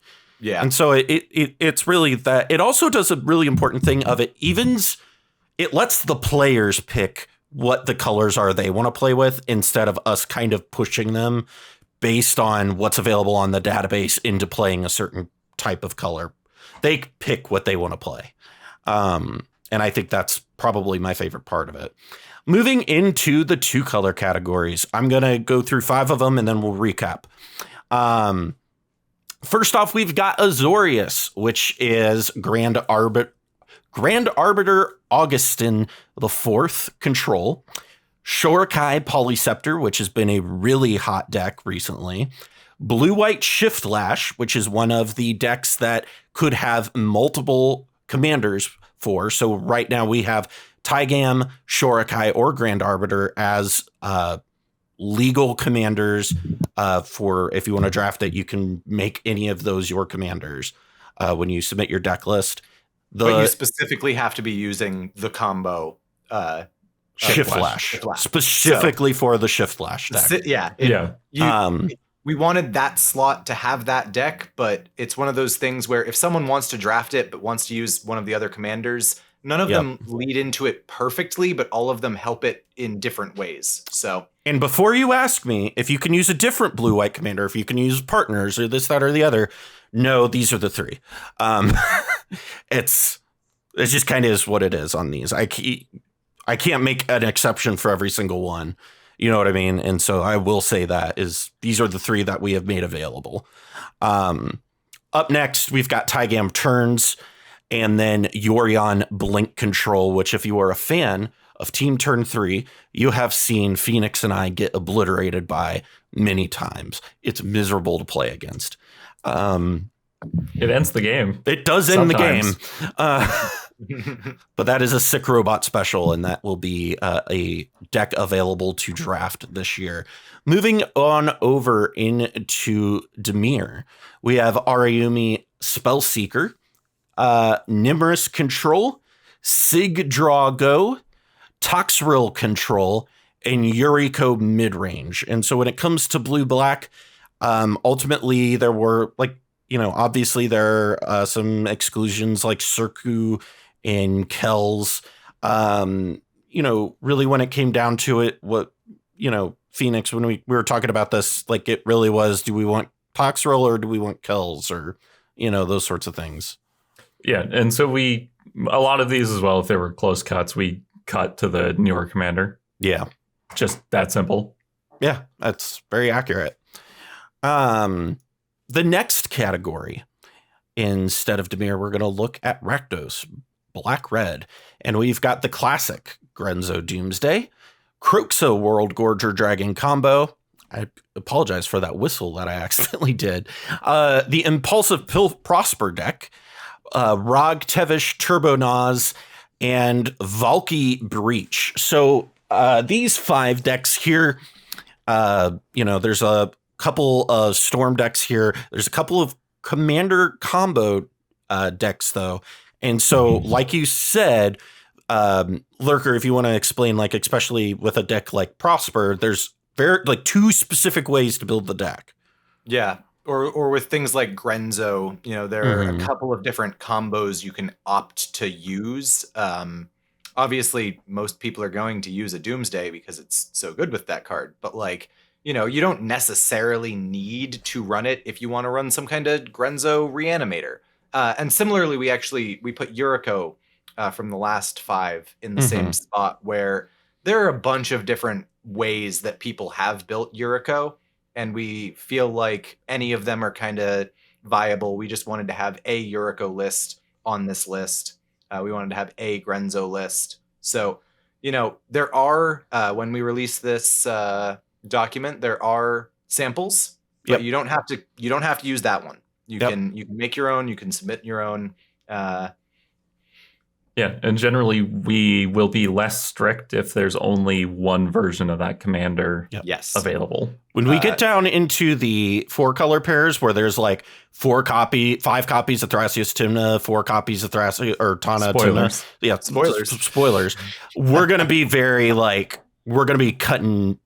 so it's really that. It also does a really important thing of it lets the players pick what the colors are they want to play with instead of us kind of pushing them based on what's available on the database into playing a certain type of color. They pick what they want to play. And I think that's probably my favorite part of it. Moving into the 2-color categories, I'm going to go through 5 of them and then we'll recap. First off, we've got Azorius, which is Grand Arbiter Augustin the 4th control. Shorakai Polyceptor, which has been a really hot deck recently. Blue-White Shift Lash, which is one of the decks that could have multiple commanders for. So right now we have Tygam, Shorakai, or Grand Arbiter as legal commanders for if you want to draft it, you can make any of those your commanders when you submit your deck list. But you specifically have to be using the combo Shift Lash. Specifically for the Shift Lash deck. We wanted that slot to have that deck, but it's one of those things where if someone wants to draft it but wants to use one of the other commanders, none of them lead into it perfectly, but all of them help it in different ways. So, and before you ask me if you can use a different blue-white commander, if you can use partners or this, that, or the other, no, these are the 3. It's just kind of is what it is on these. I can't make an exception for every single one. You know what I mean? And so I will say that these are the 3 that we have made available. Up next, we've got Tygam Turns and then Yorion Blink Control, which if you are a fan of Team Turn 3, you have seen Phoenix and I get obliterated by many times. It's miserable to play against. It ends the game. It does end the game. But that is a Sick Robot special, and that will be a deck available to draft this year. Moving on over into Dimir, we have Ariumi Spellseeker, Nimrus Control, Sig Draw Go, Toxrill Control, and Yuriko Midrange. And so when it comes to blue-black, ultimately there were obviously there are some exclusions like Circu and Kells. Really when it came down to it, Phoenix, when we were talking about this, it really was, do we want Toxrill or do we want Kells or, those sorts of things. Yeah. And so a lot of these as well, if they were close cuts, we cut to the newer commander. Yeah. Just that simple. Yeah. That's very accurate. The next category, instead of Dimir, we're going to look at Rakdos, Black-Red. And we've got the classic Grenzo Doomsday, Kroxa World Gorger Dragon combo. I apologize for that whistle that I accidentally did. The Impulsive Prosper deck, Rog Tevish Turbo Naz, and Valky Breach. So these 5 decks here, there's a couple of Storm decks here. There's a couple of Commander combo decks, though. And so, like you said, Lurker, if you want to explain, especially with a deck like Prosper, there's 2 specific ways to build the deck. Yeah. Or with things like Grenzo, there are a couple of different combos you can opt to use. Obviously, most people are going to use a Doomsday because it's so good with that card. But you don't necessarily need to run it if you want to run some kind of Grenzo Reanimator. And similarly, we put Yuriko from the last 5 in the same spot where there are a bunch of different ways that people have built Yuriko, and we feel like any of them are kind of viable. We just wanted to have a Yuriko list on this list. We wanted to have a Grenzo list. So, there are when we release this document, there are samples, but you don't have to use that one. You can make your own. You can submit your own. Yeah, and generally we will be less strict if there's only one version of that commander available. When we get down into the 4-color pairs where there's like 5 copies of Thrasios Tymna, 4 copies of Thrasios or Tana Spoilers. Tymna. Yeah, spoilers. We're going to be very we're going to be cutting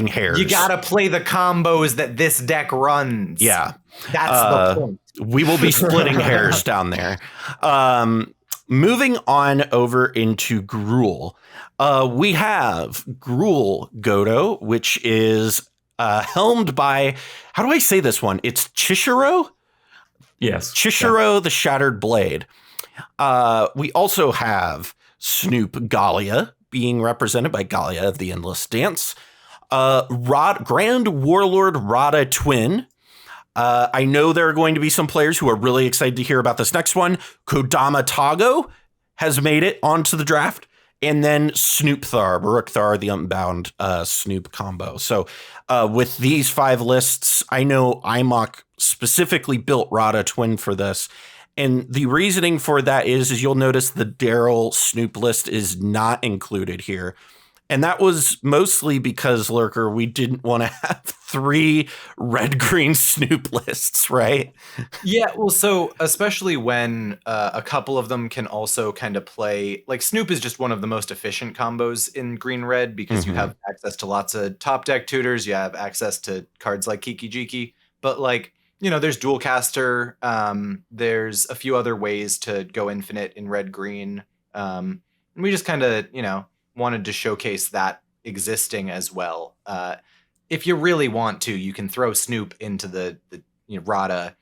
hairs. You got to play the combos that this deck runs. Yeah. That's the point. We will be splitting hairs down there. Moving on over into Gruul. We have Gruul Godo, which is helmed by, how do I say this one? It's Chishiro? Yes. Chishiro, the Shattered Blade. We also have Snoop Galia, being represented by Galia of the Endless Dance. Grand Warlord Rada Twin. I know there are going to be some players who are really excited to hear about this next one. Kodama Tago has made it onto the draft. And then Snoop Thar, Baruch Thar, the Unbound Snoop combo. So with these 5 lists, I know IMOC specifically built Rada Twin for this. And the reasoning for that is you'll notice the Daryl Snoop list is not included here. And that was mostly because, Lurker, we didn't want to have 3 red-green Snoop lists, right? Yeah, well, so especially when a couple of them can also kind of play, like Snoop is just one of the most efficient combos in green-red because you have access to lots of top deck tutors, you have access to cards like Kiki Jiki, but there's dual caster, there's a few other ways to go infinite in red-green, and we just kind of, wanted to showcase that existing as well. If you really want to, you can throw Snoop into the Rada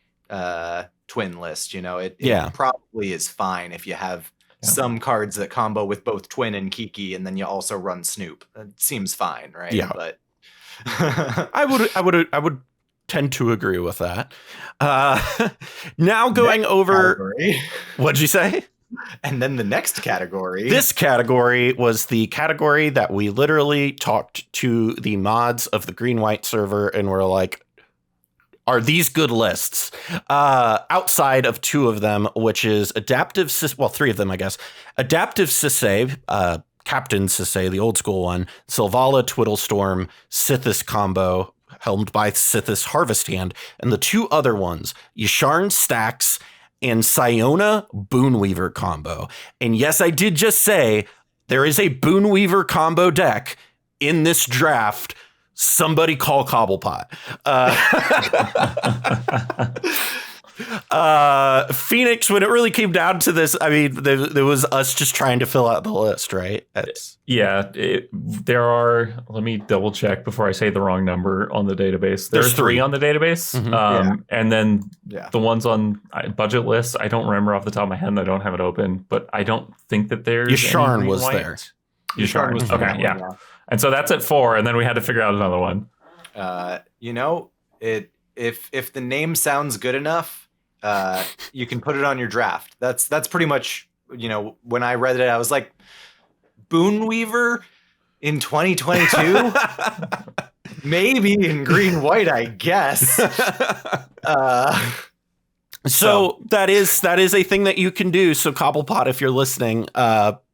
twin list. It probably is fine if you have some cards that combo with both Twin and Kiki, and then you also run Snoop. It seems fine, right? Yeah, but I would tend to agree with that. Now going over, what'd you say? And then the next category. This category was the category that we literally talked to the mods of the green-white server and were like, are these good lists? Outside of 2 of them, which is 3 of them, I guess. Adaptive Sisay, Captain Sisay, the old school one, Sylvala Twiddlestorm, Sithis combo, helmed by Sithis Harvest Hand, and the 2 other ones, Yasharn Stacks and Siona Boonweaver combo. And yes, I did just say there is a Boonweaver combo deck in this draft. Somebody call Cobblepot. Phoenix, when it really came down to this, I mean, there was us just trying to fill out the list, right? There are, let me double check before I say the wrong number on the database. There's 3 on the database. And then the ones on budget lists, I don't remember off the top of my head, and I don't have it open, but I don't think that there's Yasharn was there. Yasharn was okay, yeah. And so that's at 4, and then we had to figure out another one. If the name sounds good enough, you can put it on your draft. That's pretty much, when I read it, I was like, Boonweaver in 2022? Maybe in green white, I guess. So that is a thing that you can do. So Cobblepot, if you're listening,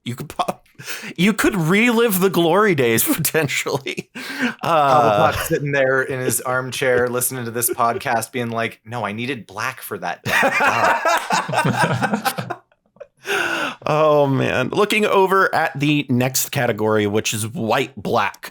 you could relive the glory days potentially. Cobblepot sitting there in his armchair listening to this podcast being like, no, I needed black for that. Oh man. Looking over at the next category, which is white black.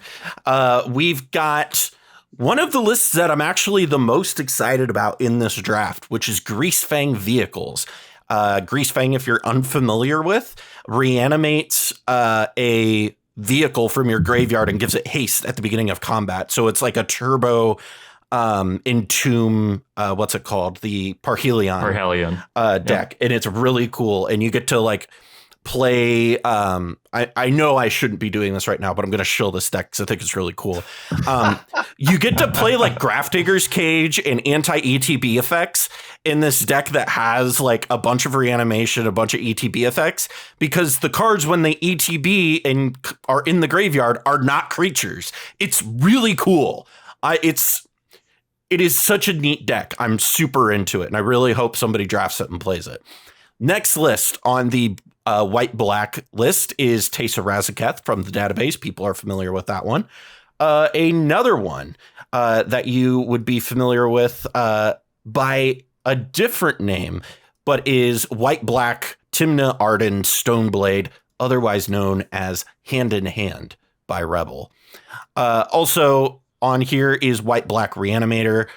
We've got one of the lists that I'm actually the most excited about in this draft, which is Greasefang Vehicles. Greasefang, if you're unfamiliar with, reanimates a vehicle from your graveyard and gives it haste at the beginning of combat. So it's like a turbo Entomb, what's it called? The Parhelion deck. And it's really cool. And you get to play. I know I shouldn't be doing this right now, but I'm going to shill this deck because I think it's really cool. You get to play like Grafdigger's Cage and anti-ETB effects in this deck that has like a bunch of reanimation, a bunch of ETB effects, because the cards when they ETB and are in the graveyard are not creatures. It's really cool. It is such a neat deck. I'm super into it, and I really hope somebody drafts it and plays it. Next list on the white-black list is Teysa Razaketh from the database. People are familiar with that one. Another one that you would be familiar with by a different name, but is white-black Timna Arden Stoneblade, otherwise known as Hand in Hand by Rebel. Also on here is white-black Reanimator,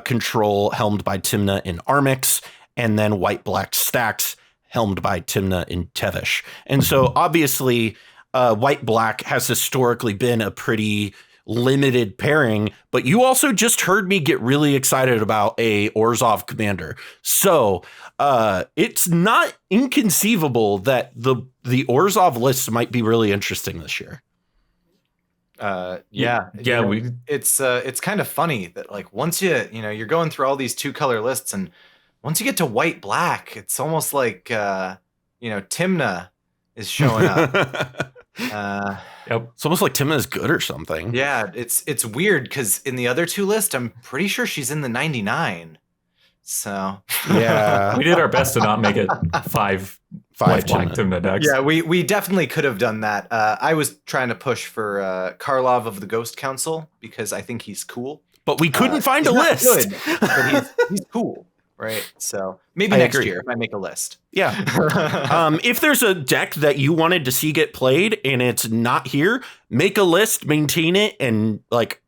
control helmed by Timna in Armix, and then white-black Stacks helmed by Timna in Tevesh. And so obviously white-black has historically been a pretty limited pairing, but you also just heard me get really excited about a Orzhov commander. So it's not inconceivable that the Orzhov list might be really interesting this year. It's kind of funny that like once you're going through all these 2-color lists, and once you get to white black, it's almost like Timna is showing up. Yep. It's almost like Timna is good or something. Yeah, it's weird because in the other 2 lists, I'm pretty sure she's in the 99. So yeah, we did our best to not make it five white black Timna decks. Yeah, we definitely could have done that. I was trying to push for Karlov of the Ghost Council because I think he's cool, but we couldn't find a list. Good, but he's cool, right? So maybe next year if I make a list. Yeah. If there's a deck that you wanted to see get played and it's not here, make a list, maintain it, and like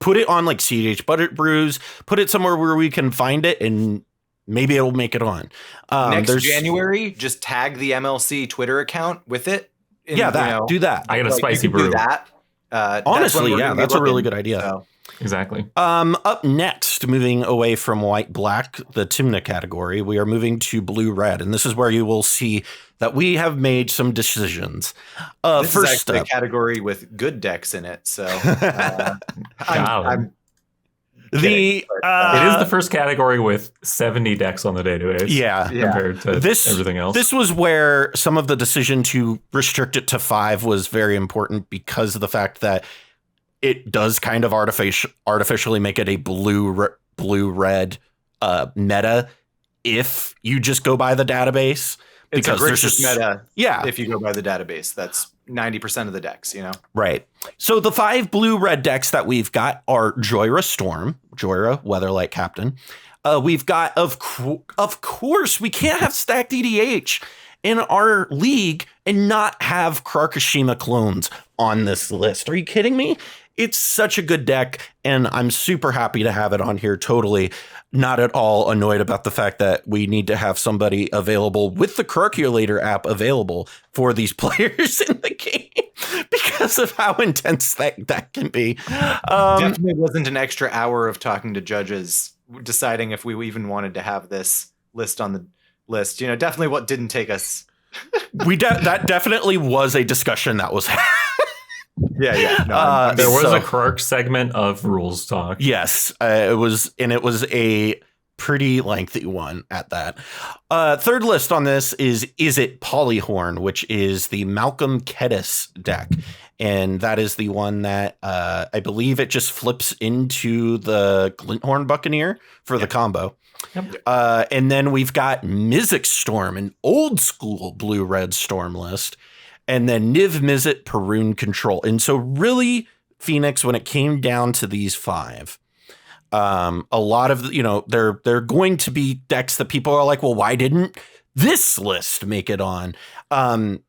put it on like cEDH Budget Brews, put it somewhere where we can find it, and maybe it'll make it on. Next January, just tag the MLC Twitter account with it. Do that. I got a spicy brew. Do that. Honestly, that's a really good idea. So. Exactly. Up next, moving away from white-black, the Timna category, we are moving to blue-red, and this is where you will see that we have made some decisions. This is actually a category with good decks in it, so I'm it is the first category with 70 decks on the database. Yeah, compared to everything else. This was where some of the decision to restrict it to 5 was very important because of the fact that it does kind of artificially make it a blue-red meta if you just go by the database. It's a Grixis meta. Yeah. If you go by the database, that's 90% of the decks, Right. So the 5 blue-red decks that we've got are Joyra Storm, Joyra Weatherlight Captain. We've got, of course, we can't have stacked EDH in our league and not have Krakashima clones on this list. Are you kidding me? It's such a good deck, and I'm super happy to have it on here. Totally not at all annoyed about the fact that we need to have somebody available with the Calculator app available for these players in the game because of how intense that can be. Definitely wasn't an extra hour of talking to judges deciding if we even wanted to have this list on the list. Definitely what didn't take us. That definitely was a discussion that was Yeah. No, there was a Krark segment of rules talk. Yes, it was a pretty lengthy one at that. Third list on this is it Polyhorn, which is the Malcolm Kedis deck. And that is the one that I believe it just flips into the Glinthorn Buccaneer for the combo. Yep. And then we've got Mizzix Storm, an old school blue-red Storm list. And then Niv Mizzet Perun Control. And so really, Phoenix, when it came down to these 5, a lot of, they're going to be decks that people are like, well, why didn't this list make it on? And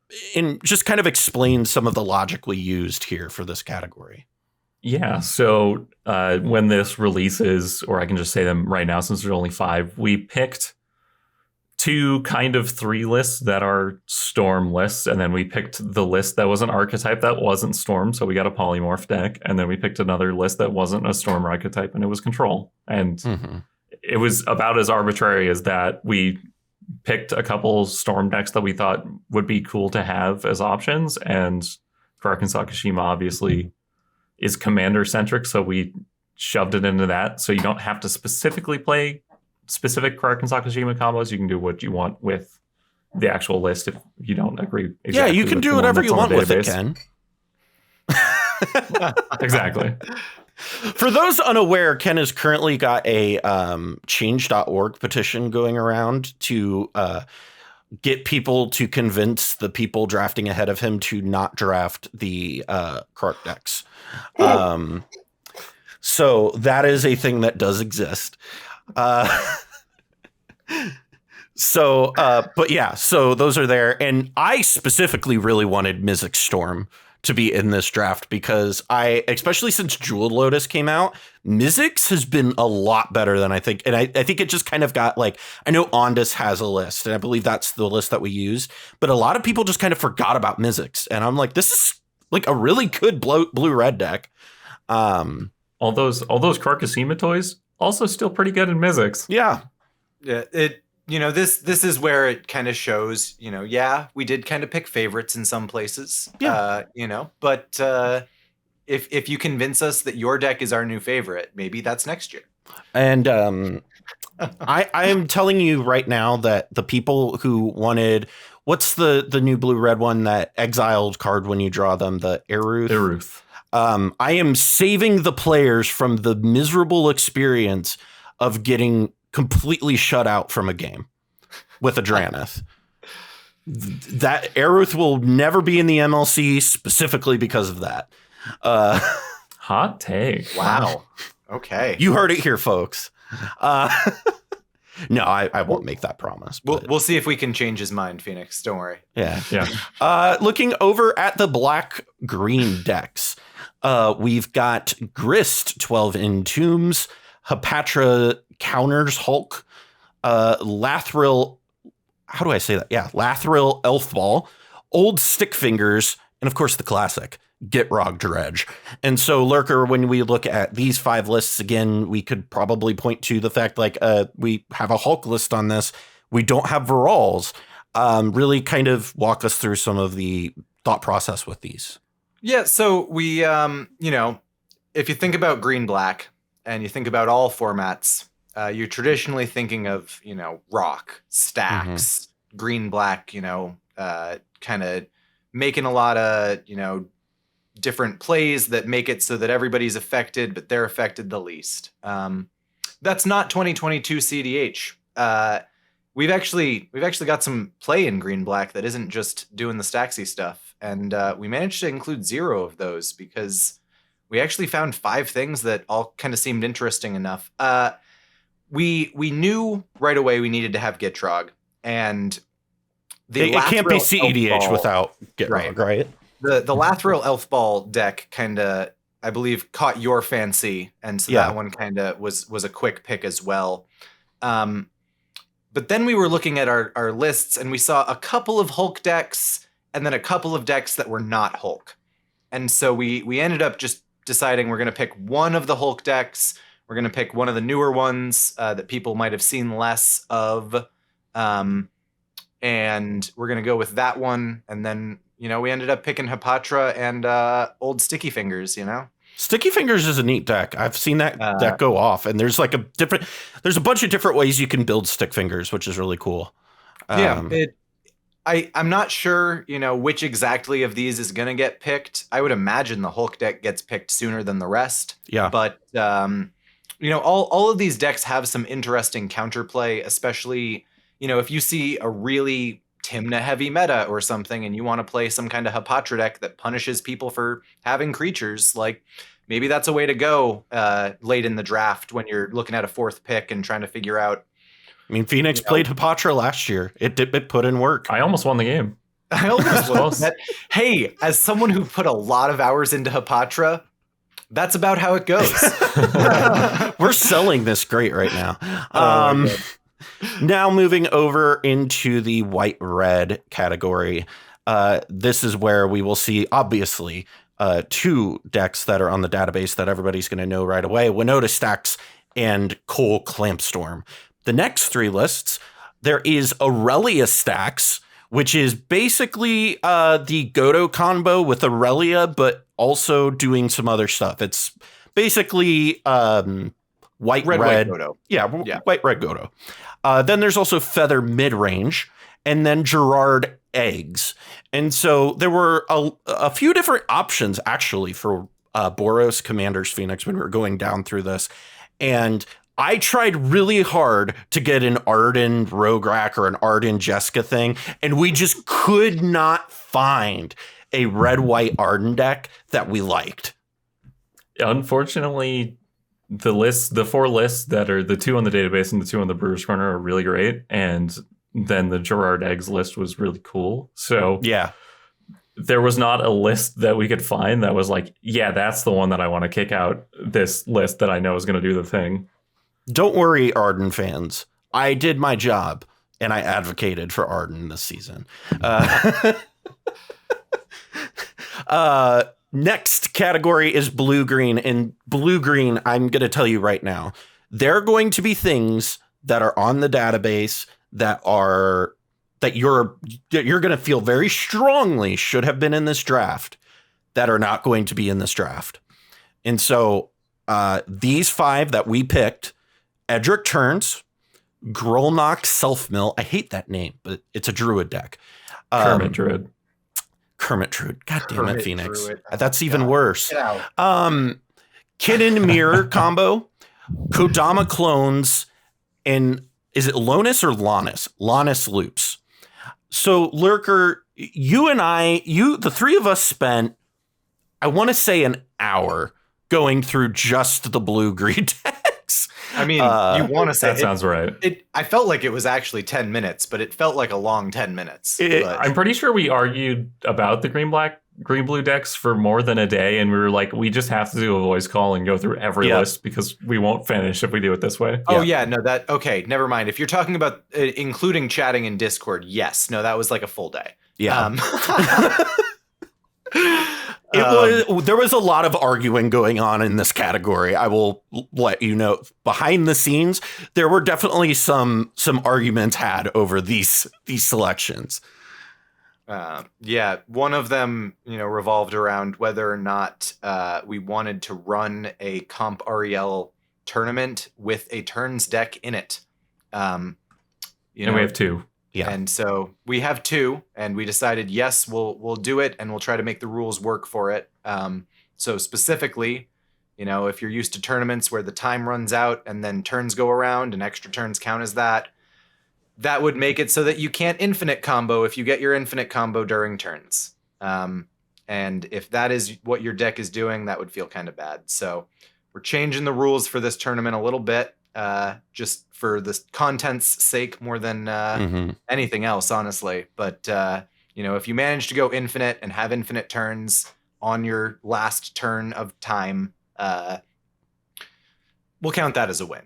just kind of explain some of the logic we used here for this category. Yeah. So when this releases, or I can just say them right now, since there's only 5, we picked 2 kind of 3 lists that are Storm lists, and then we picked the list that was an archetype that wasn't Storm, so we got a Polymorph deck, and then we picked another list that wasn't a Storm archetype, and it was Control. And it was about as arbitrary as that. We picked a couple Storm decks that we thought would be cool to have as options, and Kraken Sakashima obviously is commander centric, so we shoved it into that. So you don't have to specifically play specific Kraken Sakashima combos. You can do what you want with the actual list if you don't agree. Exactly you can do whatever you want with it, Ken. Exactly. For those unaware, Ken has currently got a change.org petition going around to get people to convince the people drafting ahead of him to not draft the Krark decks. So that is a thing that does exist. But yeah, so those are there. And I specifically really wanted Mizzix Storm to be in this draft because especially since Jeweled Lotus came out, Mizzix has been a lot better than I think. And I think it just kind of got like, I know Ondus has a list and I believe that's the list that we use, but a lot of people just kind of forgot about Mizzix. And I'm like, this is like a really good blue-red deck. All those Carcassima toys also still pretty good in Mizzix. Yeah. Yeah. This is where it kind of shows, we did kind of pick favorites in some places, but if you convince us that your deck is our new favorite, maybe that's next year. And I am telling you right now that the people who wanted, what's the new blue-red one, that exiled card when you draw them, the Eruth? I am saving the players from the miserable experience of getting completely shut out from a game with a Drannith. That Eruth will never be in the MLC specifically because of that. Hot take. Wow. Okay. You heard it here, folks. No, I won't make that promise. We'll see if we can change his mind, Phoenix. Don't worry. Yeah. Looking over at the black-green decks, we've got Grist, 12 Entombs, Hapatra Counters Hulk, Lathril, how do I say that? Yeah, Lathril Elf Ball, Old Stick Fingers, and of course the classic, Gitrog Dredge. And so, Lurker, when we look at these 5 lists, again, we could probably point to the fact we have a Hulk list on this. We don't have Virals. Really kind of walk us through some of the thought process with these. Yeah, so we, if you think about green-black and you think about all formats, you're traditionally thinking of, rock, stacks, green-black, kind of making a lot of, different plays that make it so that everybody's affected, but they're affected the least. That's not 2022 cEDH. We've actually got some play in green-black that isn't just doing the stacksy stuff. And we managed to include 0 of those because we actually found 5 things that all kind of seemed interesting enough. We knew right away we needed to have Gitrog, and it can't be cEDH without Gitrog, right? The Lathril Elf Ball deck kind of, I believe, caught your fancy, and so that one kind of was a quick pick as well. But then we were looking at our lists, and we saw a couple of Hulk decks, and then a couple of decks that were not Hulk. And so we ended up just deciding we're going to pick one of the Hulk decks. We're going to pick one of the newer ones that people might have seen less of. And we're going to go with that one. And then, we ended up picking Hapatra and Old Sticky Fingers, Sticky Fingers is a neat deck. I've seen that deck go off. And there's there's a bunch of different ways you can build Stick Fingers, which is really cool. I'm not sure, which exactly of these is going to get picked. I would imagine the Hulk deck gets picked sooner than the rest. Yeah. But, all of these decks have some interesting counterplay, especially, if you see a really Tymna heavy meta or something and you want to play some kind of Hapatra deck that punishes people for having creatures, like maybe that's a way to go late in the draft when you're looking at a 4th pick and trying to figure out. I mean, Phoenix played Hapatra last year. It put in work. I almost won the game. I almost won. Hey, as someone who put a lot of hours into Hapatra, that's about how it goes. We're selling this great right now. Now moving over into the white-red category. This is where we will see, obviously, 2 decks that are on the database that everybody's going to know right away. Winota Stacks and Cole Clampstorm. The next 3 lists, There is Aurelia stacks, which is basically the Godo combo with Aurelia, but also doing some other stuff. It's basically white, red. Godo. Yeah, white, red Godo. Then there's also Feather mid-range, and then Gerard eggs. And so there were a few different options, actually, for Boros, Commander's Phoenix when we were going down through this. And I tried really hard to get an Arden Rograk or an Arden Jessica thing, and we just could not find a red-white Arden deck that we liked. Unfortunately, the 4 lists that are the 2 on the database and the 2 on the Brewer's Corner are really great, and then the Gerard Eggs list was really cool. So yeah, there was not a list that we could find that was like, yeah, that's the one that I want to kick out, this list that I know is going to do the thing. Don't worry, Arden fans. I did my job, and I advocated for Arden this season. Next category is blue-green. And blue-green, I'm going to tell you right now, there are going to be things that are on the database that you're going to feel very strongly should have been in this draft that are not going to be in this draft. And so these 5 that we picked, Edric Turns, Grolnok Self-Mill. I hate that name, but it's a Druid deck. Kermit Druid. God damn it, Phoenix. Druid. That's even worse. Get out. Kid Mirror combo, Kodama Clones, and is it Lonus or Lannis? Lannis Loops. So, Lurker, you and I, the 3 of us spent, I want to say, an hour going through just the blue-green decks. I mean, you want to say that sounds right. I felt like it was actually 10 minutes, but it felt like a long 10 minutes. I'm pretty sure we argued about the green-blue decks for more than a day, and we were like, we just have to do a voice call and go through every list because we won't finish if we do it this way. Oh, yeah. No, okay, never mind. If you're talking about including chatting in Discord, yes. No, that was like a full day. Yeah. There was a lot of arguing going on in this category. I will let you know. Behind the scenes, there were definitely some arguments had over these selections. Yeah, one of them, revolved around whether or not we wanted to run a Comp REL tournament with a turns deck in it. And we have 2. Yeah. And so we have 2, and we decided, yes, we'll do it, and we'll try to make the rules work for it. So specifically, if you're used to tournaments where the time runs out and then turns go around and extra turns count as that would make it so that you can't infinite combo if you get your infinite combo during turns. And if that is what your deck is doing, that would feel kind of bad. So we're changing the rules for this tournament a little bit. Just for the content's sake more than anything else, honestly. But, if you manage to go infinite and have infinite turns on your last turn of time, we'll count that as a win.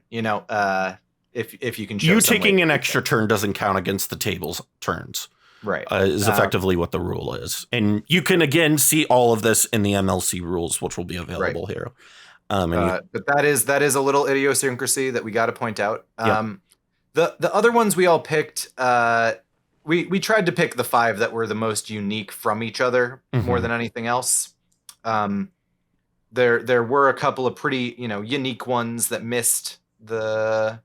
If you can show you taking an extra turn doesn't count against the table's turns. Right. Is effectively what the rule is. And you can, again, see all of this in the MLC rules, which will be available here. But that is a little idiosyncrasy that we got to point out. The other ones we all picked, we tried to pick the 5 that were the most unique from each other more than anything else. There were a couple of pretty unique ones that missed the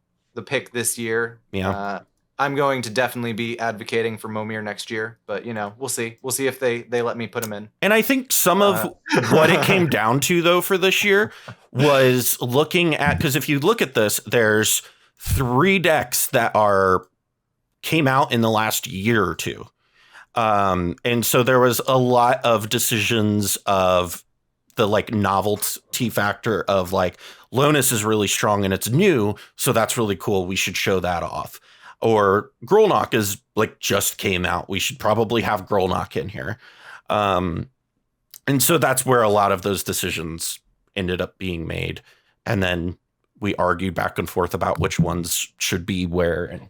pick this year. Yeah. I'm going to definitely be advocating for Momir next year, but we'll see. We'll see if they let me put him in. And I think some of what it came down to, though, for this year was looking at, because if you look at this, there's 3 decks that came out in the last year or 2. And so there was a lot of decisions of the novelty factor of Lonus is really strong and it's new, so that's really cool. We should show that off. Or Grolnok is just came out. We should probably have Grolnok in here. And so that's where a lot of those decisions ended up being made. And then we argued back and forth about which ones should be where and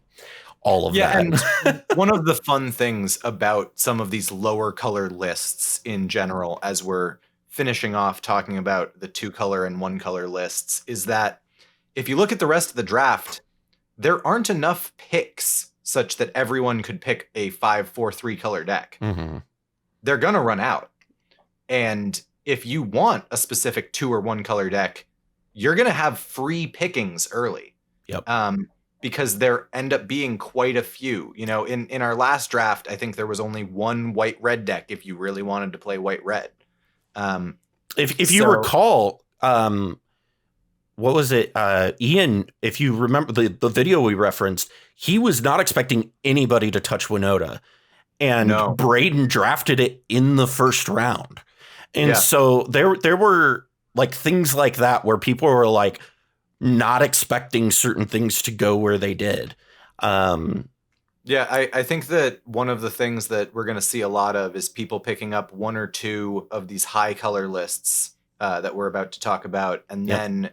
all of that. And one of the fun things about some of these lower color lists in general, as we're finishing off talking about the 2 color and 1 color lists, is that if you look at the rest of the draft, there aren't enough picks such that everyone could pick a 5-4-3 color deck. Mm-hmm. They're gonna run out. And if you want a specific 2 or 1 color deck, you're gonna have free pickings early. Yep. Because there end up being quite a few. You know, in our last draft, I think there was only 1 white-red deck if you really wanted to play white-red. If you recall, what was it? Ian, if you remember the video we referenced, he was not expecting anybody to touch Winota. And Braden drafted it in the first round. And so there were like things like that where people were like not expecting certain things to go where they did. I think that one of the things that we're going to see a lot of is people picking up 1 or 2 of these high color lists that we're about to talk about. And then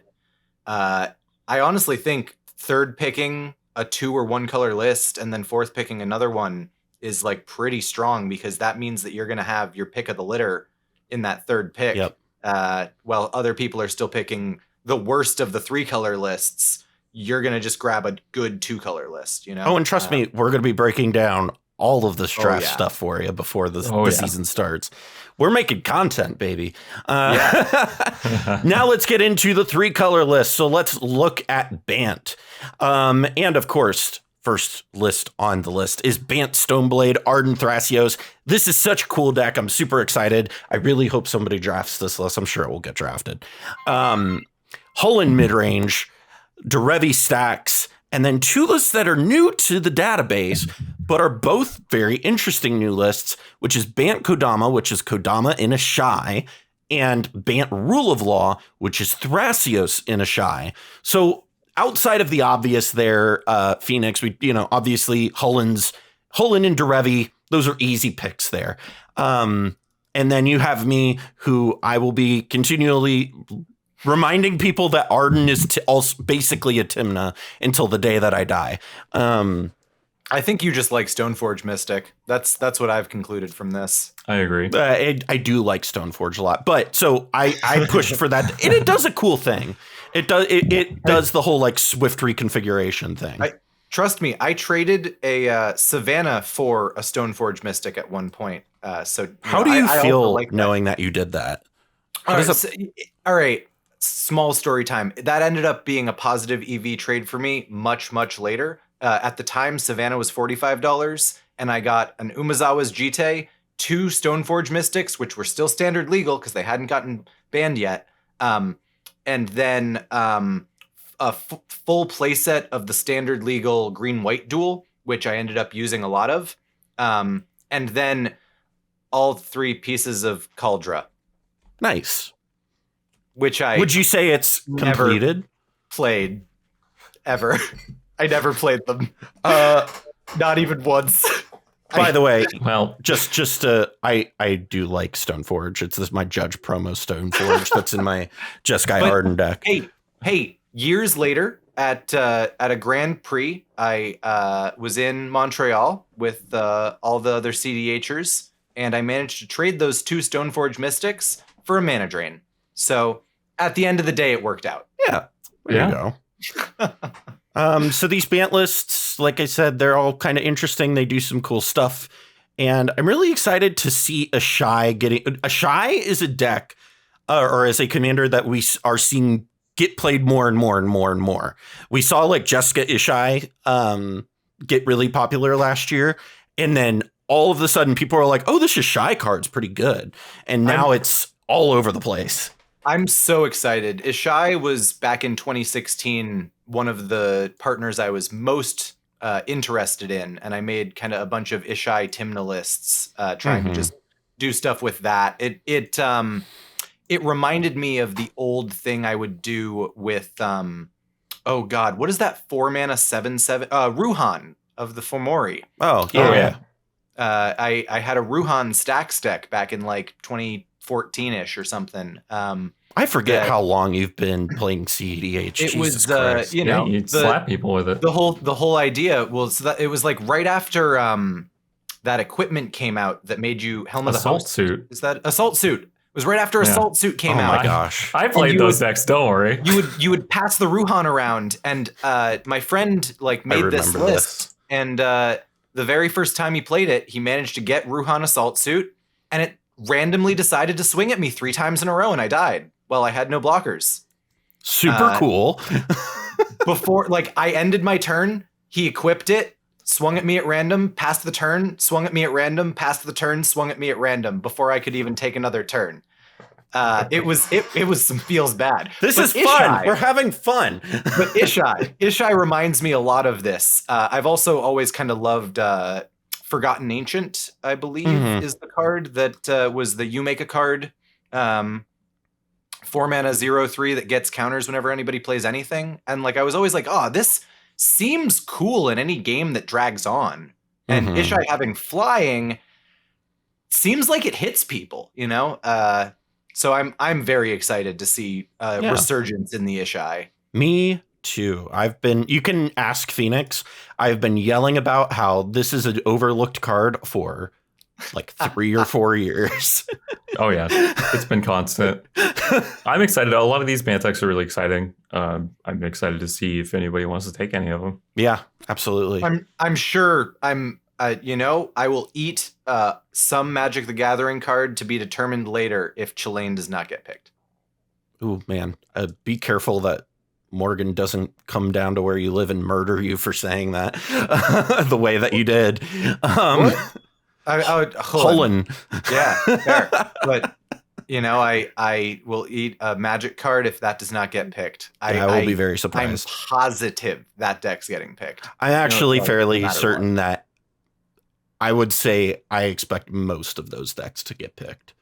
I honestly think third picking a 2 or 1 color list and then fourth picking another one is like pretty strong, because that means that you're going to have your pick of the litter in that third pick. While other people are still picking the worst of the 3 color lists, you're going to just grab a good 2 color list, you know? Oh, and trust me, we're going to be breaking down all of this draft stuff for you before the season starts. We're making content, baby. Now let's get into the 3 color list. So let's look at Bant. And of course, first list on the list is Bant Stoneblade, Arden Thrasios. This is such a cool deck. I'm super excited. I really hope somebody drafts this list. I'm sure it will get drafted. Hullen midrange, Derevi stacks, and then 2 lists that are new to the database, but are both very interesting new lists, which is Bant Kodama, which is Kodama in a Shy, and Bant Rule of Law, which is Thrasios in a Shy. So outside of the obvious there, Phoenix, obviously Hullen and Derevi, those are easy picks there. And then you have me, who I will be continually reminding people that Arden is also basically a Tymna until the day that I die. I think you just like Stoneforge Mystic. That's what I've concluded from this. I agree. I do like Stoneforge a lot, but so I pushed for that, and it does a cool thing. It does the whole like Swift reconfiguration thing. Trust me, I traded a Savannah for a Stoneforge Mystic at one point. So how do you feel like knowing that you did that? All right. Small story time. That ended up being a positive EV trade for me much, much later. At the time, Savannah was $45, and I got an Umezawa's Jite, 2 Stoneforge Mystics, which were still standard legal because they hadn't gotten banned yet, and then a full playset of the standard legal green-white duel, which I ended up using a lot of, and then all 3 pieces of Kaldra. Nice. Which would you say it's completed? Played ever. I never played them. Not even once. By the way, well, I do like Stoneforge. It's my Judge promo Stoneforge that's in my Jeskai Arden deck. Hey, years later at a Grand Prix, I was in Montreal with all the other cEDHers, and I managed to trade those 2 Stoneforge Mystics for a Mana Drain. So at the end of the day, it worked out. Yeah. There you go. So these Bant lists, like I said, they're all kind of interesting. They do some cool stuff. And I'm really excited to see a Shy getting... A Shy is a deck, or as a commander that we are seeing get played more and more and more and more. We saw like Jessica Ishai get really popular last year. And then all of a sudden people are like, oh, this Shy card's pretty good. And now it's all over the place. I'm so excited. Ishai was back in 2016, one of the partners I was most interested in. And I made kind of a bunch of Ishai Tymna lists, trying to just do stuff with that. It reminded me of the old thing I would do with, oh God, what is that 4-mana 7/7? Ruhan of the Fomori. Oh, yeah. I had a Ruhan stacks deck back in like 2014-ish or something. I forget how long you've been playing cEDH. It was, you'd slap people with it. The whole idea was that it was like right after that equipment came out that made you Helm of the Host. Assault Suit. Is that Assault Suit? It was right after Assault Suit came out. Oh my gosh. I played those decks, don't worry. You would pass the Ruhan around, and my friend like made this list. And the very first time he played it, he managed to get Ruhan Assault Suit, and it randomly decided to swing at me 3 times in a row, and I died. Well, I had no blockers. Super cool. Before, like, I ended my turn, he equipped it, swung at me at random, passed the turn, swung at me at random, passed the turn, swung at me at random before I could even take another turn. It was some feels bad. This is fun. We're having fun. But Ishai reminds me a lot of this. I've also always kind of loved Forgotten Ancient, I believe, is the card that was the You Make a card. 4 mana 0/3 that gets counters whenever anybody plays anything. And like I was always like, oh, this seems cool in any game that drags on. And Ishai having flying seems like it hits people, you know? So I'm very excited to see resurgence in the Ishai. Me too. You can ask Phoenix. I've been yelling about how this is an overlooked card for like 3 or 4 years. Oh yeah, it's been constant. I'm excited. A lot of these Mantex are really exciting. I'm excited to see if anybody wants to take any of them. Yeah, absolutely. I'm sure I will eat some Magic the Gathering card to be determined later if Chillane does not get picked. Ooh, man. Be careful that Morgan doesn't come down to where you live and murder you for saying that the way that you did. Holland. Yeah, fair. But, I will eat a Magic card if that does not get picked. I will be very surprised. I'm positive that deck's getting picked. I'm actually fairly certain that I would say I expect most of those decks to get picked.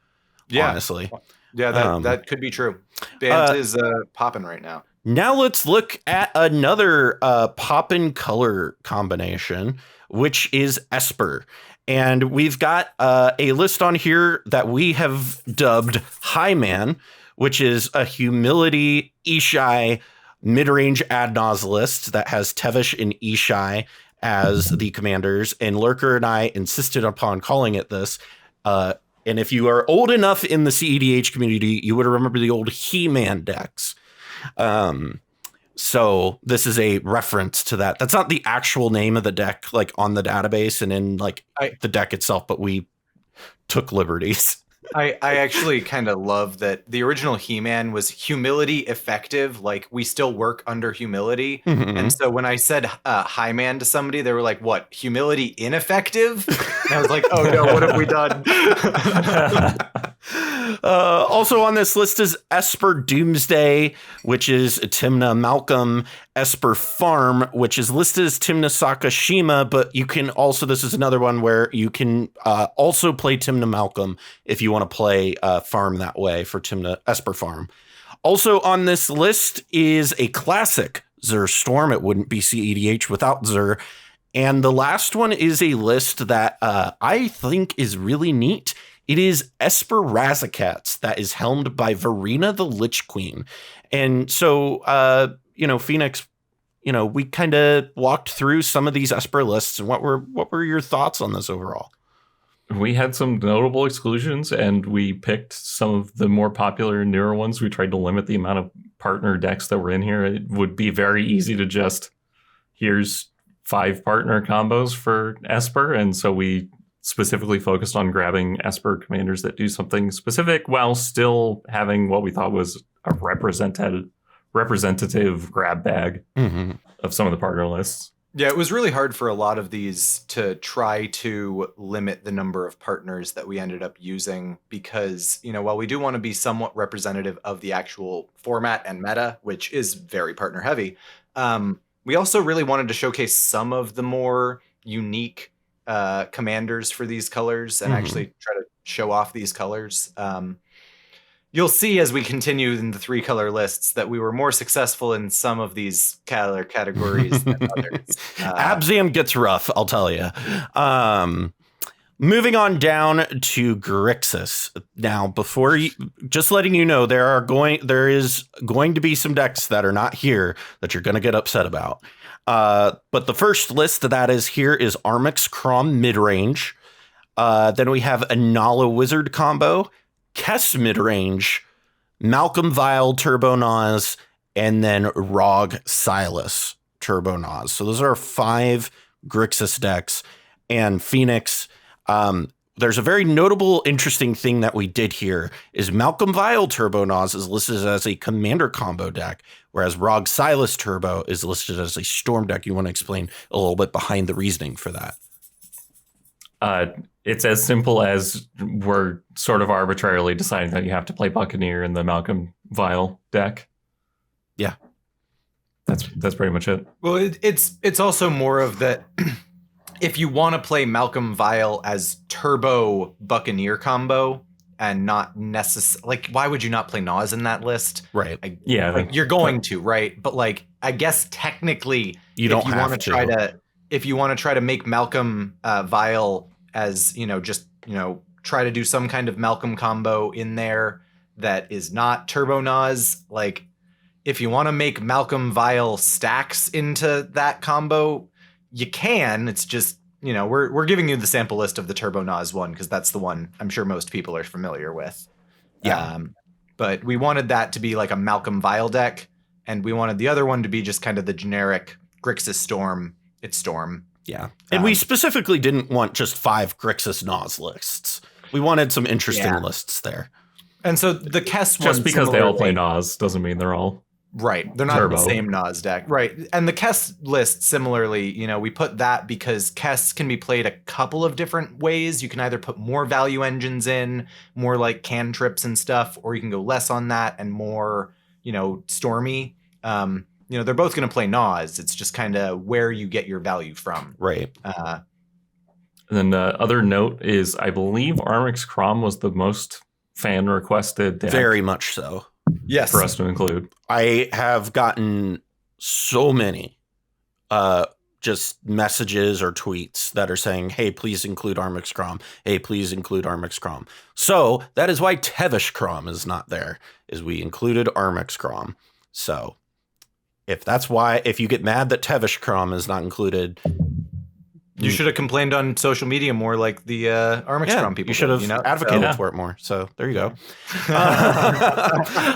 Yeah. Honestly. Yeah, that could be true. Bant is popping right now. Now let's look at another poppin' color combination, which is Esper. And we've got a list on here that we have dubbed High Man, which is a Humility Ishai mid-range Adnaz list that has Tevesh and Ishai as the commanders, and Lurker and I insisted upon calling it this. And if you are old enough in the cEDH community, you would remember the old He-Man decks. So this is a reference to that. That's not the actual name of the deck, like on the database and in the deck itself, but we took liberties. I actually kind of love that the original He-Man was humility effective. Like, we still work under humility. And so when I said High Man to somebody, they were like, what, humility ineffective? And I was like, oh no, what have we done? Also on this list is Esper Doomsday, which is Timna Malcolm. Esper Farm, which is listed as Timna Sakashima, but you can also, this is another one where you can also play Timna Malcolm if you want to play Farm that way for Timna Esper Farm. Also on this list is a classic Zur Storm. It wouldn't be cEDH without Zur. And the last one is a list that I think is really neat. It is Esper Razakats that is helmed by Verena the Lich Queen. And so, Phoenix, we kind of walked through some of these Esper lists. And what were your thoughts on this overall? We had some notable exclusions, and we picked some of the more popular newer ones. We tried to limit the amount of partner decks that were in here. It would be very easy to just, here's 5 partner combos for Esper. And so we specifically focused on grabbing Esper commanders that do something specific while still having what we thought was a representative grab bag of some of the partner lists. Yeah, it was really hard for a lot of these to try to limit the number of partners that we ended up using because, while we do want to be somewhat representative of the actual format and meta, which is very partner heavy, we also really wanted to showcase some of the more unique commanders for these colors and actually try to show off these colors. You'll see as we continue in the 3-color lists that we were more successful in some of these color categories than others. Abzan gets rough, I'll tell you. Moving on down to Grixis. Now, just letting you know, there is going to be some decks that are not here that you're going to get upset about. But the first list that is here is Armix Crom midrange. Then we have a Nala Wizard combo, Kess midrange, Malcolm Vile Turbo Naz, and then Rog Silas Turbo Naz. So those are 5 Grixis decks, and Phoenix. There's a very notable, interesting thing that we did here is Malcolm Vile Turbo Nas is listed as a commander combo deck, whereas Rog Silas Turbo is listed as a storm deck. You want to explain a little bit behind the reasoning for that? It's as simple as we're sort of arbitrarily deciding that you have to play Buccaneer in the Malcolm Vile deck. Yeah. That's pretty much it. Well, it's also more of that. If you want to play Malcolm Vile as Turbo Buccaneer combo and not necessarily, like, why would you not play Nas in that list? Right. You're going to, right? But like, I guess technically, you don't have to. If you want to try to make Malcolm Vile as, try to do some kind of Malcolm combo in there that is not Turbo Nas, like, if you want to make Malcolm Vile stacks into that combo, you can. It's just, we're giving you the sample list of the Turbo Nas one because that's the one I'm sure most people are familiar with. Yeah. But we wanted that to be like a Malcolm Vile deck, and we wanted the other one to be just kind of the generic Grixis Storm. It's Storm. Yeah. And we specifically didn't want just 5 Grixis Nas lists. We wanted some interesting lists there. And so the Kess one, just because they all play Nas doesn't mean they're all right. They're not Turbo. the same Nas deck. Right. And the Kess list, similarly, we put that because Kess can be played a couple of different ways. You can either put more value engines in, more like cantrips and stuff, or you can go less on that and more, stormy. They're both going to play Nas. It's just kind of where you get your value from. Right. And then the other note is I believe Armix Crom was the most fan requested deck. Very much so. Yes. For us to include. I have gotten so many just messages or tweets that are saying, hey, please include Armix Crom. Hey, please include Armix Crom. So that is why Tevish Crom is not there, is we included Armix Crom. So if you get mad that Tevish Crom is not incled, you should have complained on social media more like the Armix Crom people. You should have advocated for it more. So there you go.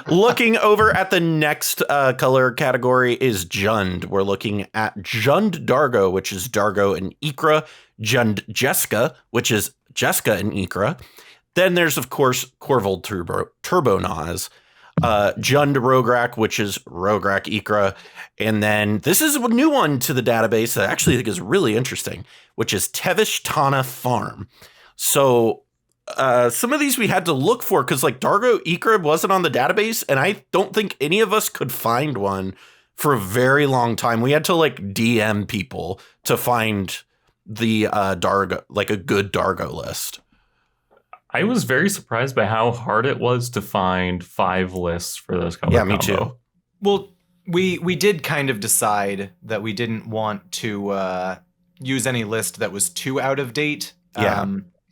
Looking over at the next color category is Jund. We're looking at Jund Dargo, which is Dargo and Ikra. Jund Jeska, which is Jeska and Ikra. Then there's, of course, Corvold Turbo Nas. Jund Rograk, which is Rograk Ikra. And then this is a new one to the database that I actually think is really interesting, which is Tevish Tana Farm. So some of these we had to look for because like Dargo Ikra wasn't on the database, and I don't think any of us could find one for a very long time. We had to like DM people to find the Dargo, like a good Dargo list. I was very surprised by how hard it was to find 5 lists for those color combo. Me too. Well, we did kind of decide that we didn't want to use any list that was too out of date. Yeah.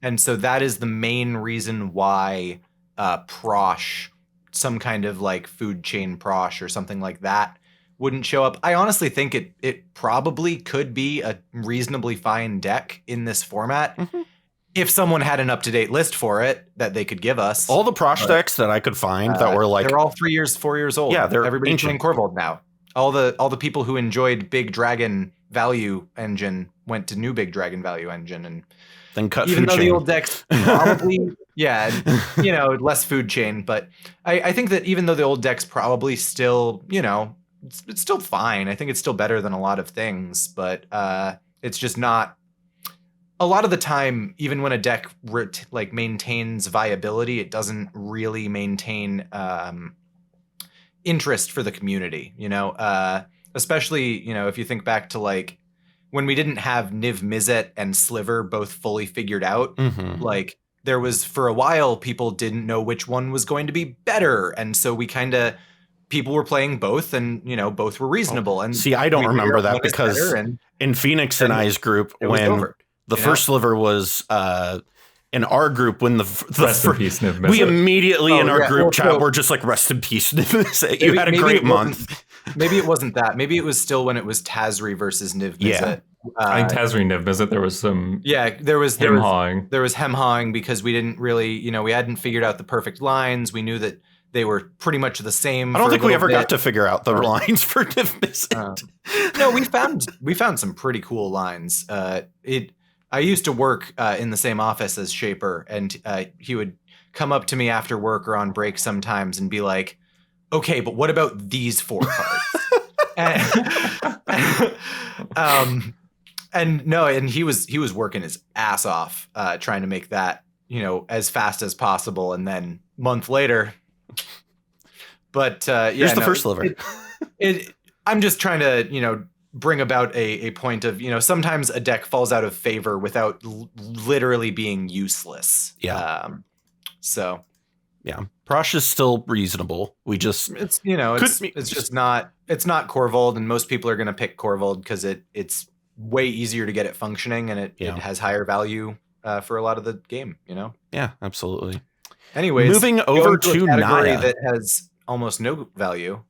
And so that is the main reason why Prosh, some kind of like food chain Prosh or something like that, wouldn't show up. I honestly think it probably could be a reasonably fine deck in this format. Mm-hmm. If someone had an up-to-date list for it that they could give us. All the Prosh decks that I could find that were like... They're all 3 years, 4 years old. Yeah, they're Everybody's ancient. playing Corvold now. All the people who enjoyed Big Dragon Value Engine went to new Big Dragon Value Engine. And then cut even food though chain. the old decks probably... less food chain. But I think that even though the old decks probably still, it's still fine. I think it's still better than a lot of things. But it's just not... A lot of the time, even when a deck maintains viability, it doesn't really maintain interest for the community. Especially if you think back to like when we didn't have Niv Mizzet and Sliver both fully figured out. Mm-hmm. Like there was for a while, people didn't know which one was going to be better, and so we people were playing both, and both were reasonable. And see, I don't remember that because in Phoenix and I's group when. The first Sliver was in our group when the rest in peace, Niv Mizzet. We immediately in our group chat were just like rest in peace, Niv Mizzet. You had a great month. Maybe it wasn't that. Maybe it was still when it was Tazri versus Niv Mizzet. Yeah. I think Tazri Niv Mizzet, there was some there was hem-hawing. There was hem-hawing because we didn't really, we hadn't figured out the perfect lines. We knew that they were pretty much the same. I don't think we ever got to figure out the lines for Div Mizzet. No, we found some pretty cool lines. I used to work in the same office as Shaper, and he would come up to me after work or on break sometimes and be like, "Okay, but what about these 4 cards?" and he was working his ass off trying to make that, as fast as possible, and then month later. But here's the first sliver. I'm just trying to bring about a point of sometimes a deck falls out of favor without literally being useless. Yeah. So. Yeah, Prosh is still reasonable. We just it's just not Corvold, and most people are going to pick Corvold because it's way easier to get it functioning, and it has higher value for a lot of the game. Yeah, absolutely. Anyways, moving over to a category Naya that has almost no value.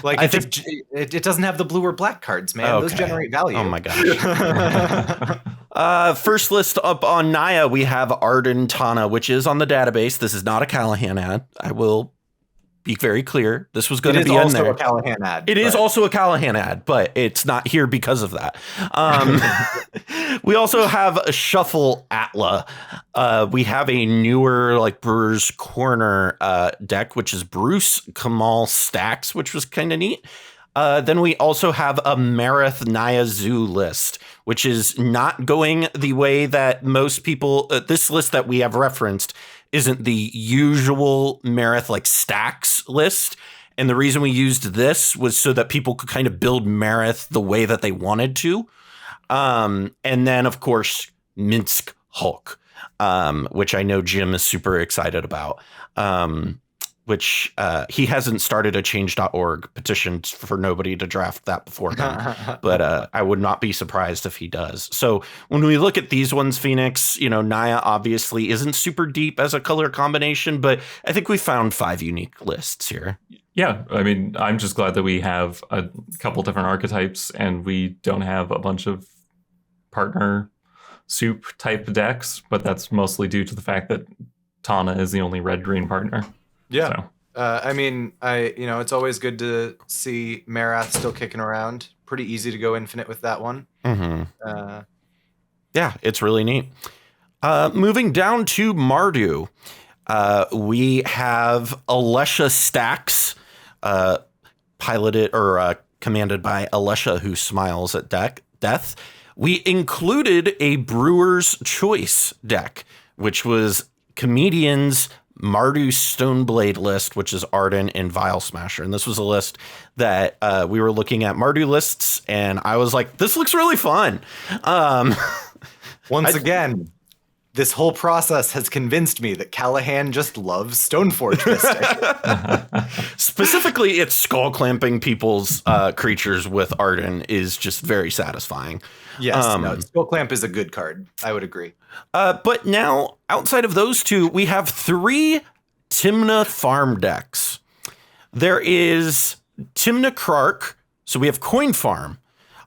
Like I think it doesn't have the blue or black cards, man. Okay. Those generate value. Oh my gosh. First list up on Naya, we have Arden Tana, which is on the database. This is not a Callahan ad. I will be very clear. This was going to be in there. It is also a Callahan ad. It is also a Callahan ad, but it's not here because of that. We also have a Shuffle Atla. We have a newer Brewer's Corner deck, which is Bruce Kamal Stacks, which was kind of neat. Then we also have a Marith Naya Zoo list, which is not going the way that most people, this list that we have referenced isn't the usual Marith stacks list. And the reason we used this was so that people could kind of build Marith the way that they wanted to. And then, of course, Minsk Hulk, which I know Jim is super excited about. Which he hasn't started a change.org petition for nobody to draft that before him. But I would not be surprised if he does. So when we look at these ones, Phoenix, Naya obviously isn't super deep as a color combination, but I think we found 5 unique lists here. Yeah, I mean, I'm just glad that we have a couple different archetypes and we don't have a bunch of partner soup type decks, but that's mostly due to the fact that Tana is the only red-green partner. Yeah. So. I mean, it's always good to see Marath still kicking around. Pretty easy to go infinite with that one. Mm-hmm. Yeah, it's really neat. Moving down to Mardu, we have Alesha Stacks, piloted or commanded by Alesha, who smiles at death. We included a Brewer's Choice deck, which was Comedian's Mardu Stoneblade list, which is Arden and Vile Smasher. And this was a list that we were looking at Mardu lists, and I was like, this looks really fun. Once again, this whole process has convinced me that Callahan just loves Stoneforge Mystic. Specifically, it's skull clamping people's creatures with Arden is just very satisfying. Yes, Skull Clamp is a good card. I would agree. But now, outside of those two, we have 3 Tymna farm decks. There is Tymna Krark. So we have Coin Farm.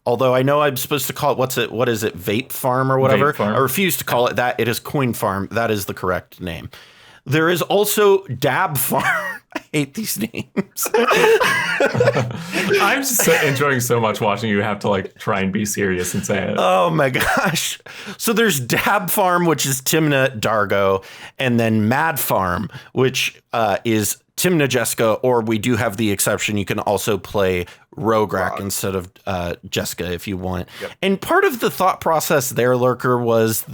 Although I know I'm supposed to call it, what is it, Vape Farm or whatever? Farm. I refuse to call it that. It is Coin Farm. That is the correct name. There is also Dab Farm. I hate these names. I'm just enjoying so much watching you have to try and be serious and say it. Oh my gosh. So there's Dab Farm, which is Tymna Dargo, and then Mad Farm, which is Tymna Jessica, or we do have the exception. You can also play Rograk instead of Jessica if you want. Yep. And part of the thought process there, Lurker, was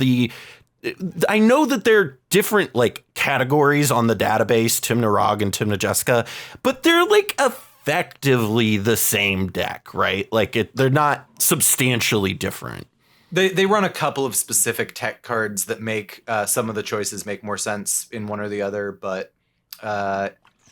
I know that they're different categories on the database, Tymna Rog and Tymna Jessica, but they're effectively the same deck, right? They're not substantially different. They run a couple of specific tech cards that make some of the choices make more sense in one or the other, but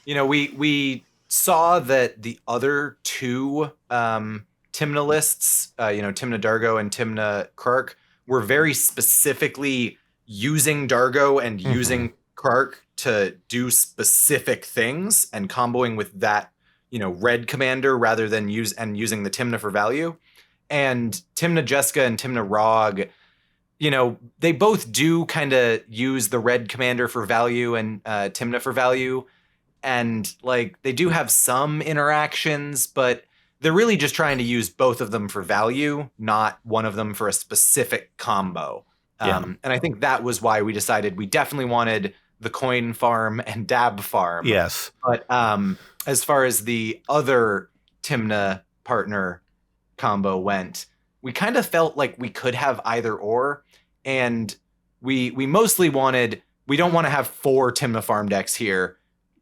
we saw that the other 2 Tymna lists, Tymna Dargo and Tymna Krark, were very specifically using Dargo and using Krark to do specific things and comboing with that, red commander rather than using the Tymna for value. And Tymna Jessica and Tymna Rog they both do kind of use the red commander for value and Tymna for value. And like they do have some interactions, but they're really just trying to use both of them for value, not one of them for a specific combo. And I think that was why we decided we definitely wanted the coin farm and dab farm. Yes. But as far as the other Tymna partner combo went, we kind of felt like we could have either or. And we mostly wanted, we don't want to have 4 Tymna farm decks here.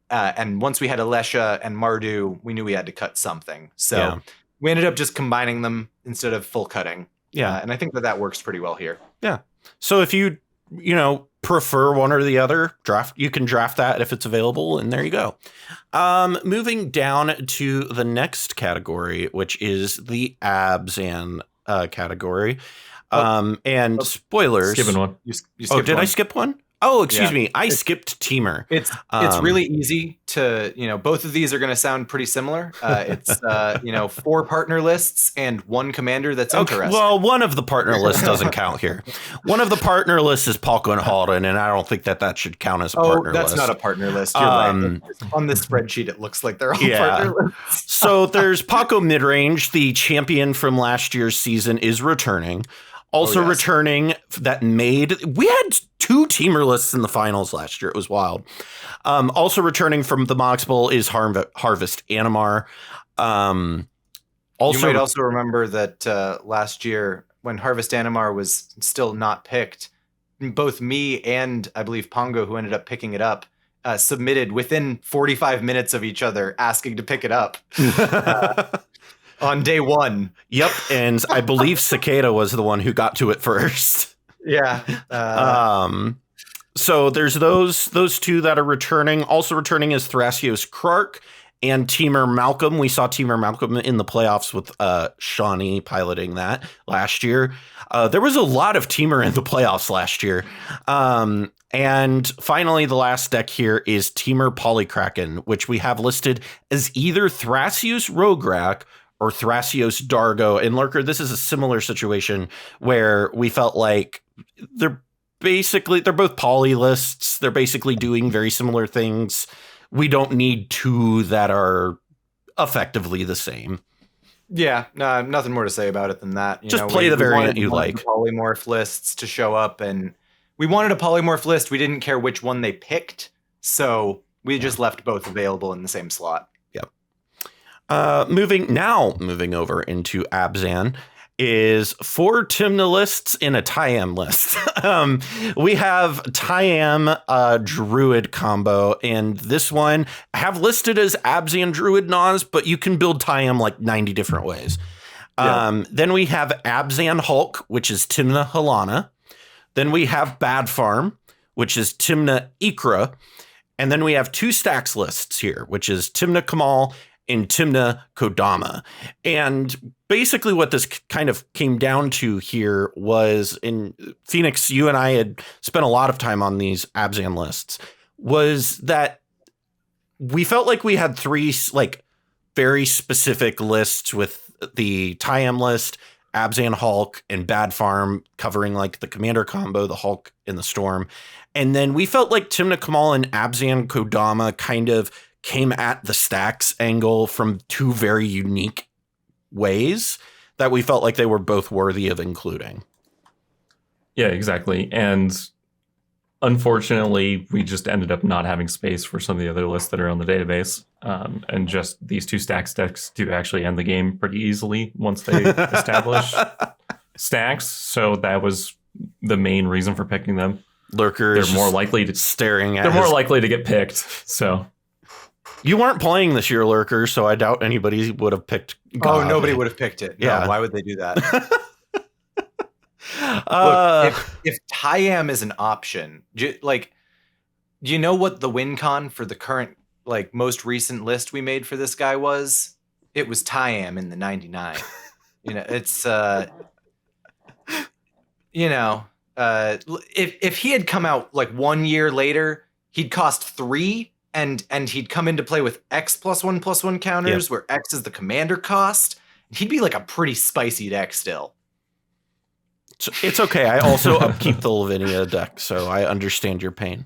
And once we had Alesha and Mardu, we knew we had to cut something. So we ended up just combining them instead of full cutting. Yeah. And I think that works pretty well here. Yeah. So if you prefer one or the other, you can draft that if it's available, and there you go. Moving down to the next category, which is the Abzan category. And spoilers. Skipping one. You skipped did one. I skip one? Oh, excuse me. I skipped Teamer. It's really easy to, both of these are going to sound pretty similar. It's 4 partner lists and 1 commander that's interesting. Well, one of the partner lists doesn't count here. One of the partner lists is Palko and Halden, and I don't think that should count as a partner list. Oh, that's not a partner list. You're right. On this spreadsheet, it looks like they're all partner lists. So there's Palko Midrange, the champion from last year's season, is returning. Also returning we had 2 teamer lists in the finals last year. It was wild. Also returning from the Mox Bowl is Harvest Animar. You might also remember that last year when Harvest Animar was still not picked, both me and I believe Pongo, who ended up picking it up, submitted within 45 minutes of each other asking to pick it up. On day 1. Yep, and I believe Cicada was the one who got to it first. Yeah. So there's those 2 that are returning. Also returning is Thrasios Krark and Teamer Malcolm. We saw Teamer Malcolm in the playoffs with Shawnee piloting that last year. There was a lot of Teamer in the playoffs last year. And finally, the last deck here is Teamer Polykraken, which we have listed as either Thrasios Rograk or Thrasios Dargo. And Lurker, this is a similar situation where we felt like they're both poly lists. They're basically doing very similar things. We don't need 2 that are effectively the same. Yeah, nothing more to say about it than that. Just play the variant you like. Polymorph lists to show up, and we wanted a polymorph list. We didn't care which one they picked, so we just left both available in the same slot. Moving over into Abzan is 4 Tymna lists in a Tyam list. We have Tyam Druid combo, and this one I have listed as Abzan Druid Nas, but you can build Tyam like 90 different ways. Then we have Abzan Hulk, which is Tymna Halana. Then we have Bad Farm, which is Tymna Ikra. And then we have 2 stacks lists here, which is Tymna Kamal and Tymna Kodama. And basically what this kind of came down to here was, in Phoenix, you and I had spent a lot of time on these Abzan lists, was that we felt like we had 3 like very specific lists, with the Tyam list, Abzan Hulk, and Bad Farm covering like the commander combo, the Hulk and the Storm. And then we felt like Tymna Kamal and Abzan Kodama kind of came at the stacks angle from 2 very unique ways that we felt like they were both worthy of including. Yeah, exactly. And unfortunately, we just ended up not having space for some of the other lists that are on the database. And just these 2 stacks do actually end the game pretty easily once they establish stacks. So that was the main reason for picking them. Lurkers, they're more likely to staring at. They're more likely to get picked. So you weren't playing this year, Lurker, so I doubt anybody would have picked God. Oh, nobody would have picked it. Yeah. No, why would they do that? Look, if Tyam is an option, do you know what the win con for the current, like, most recent list we made for this guy was? It was Tyam in the 99. It's if he had come out like 1 year later, he'd cost 3. And he'd come into play with X+1/+1 counters, where X is the commander cost. He'd be like a pretty spicy deck still. It's okay. I also upkeep the Lavinia deck, so I understand your pain.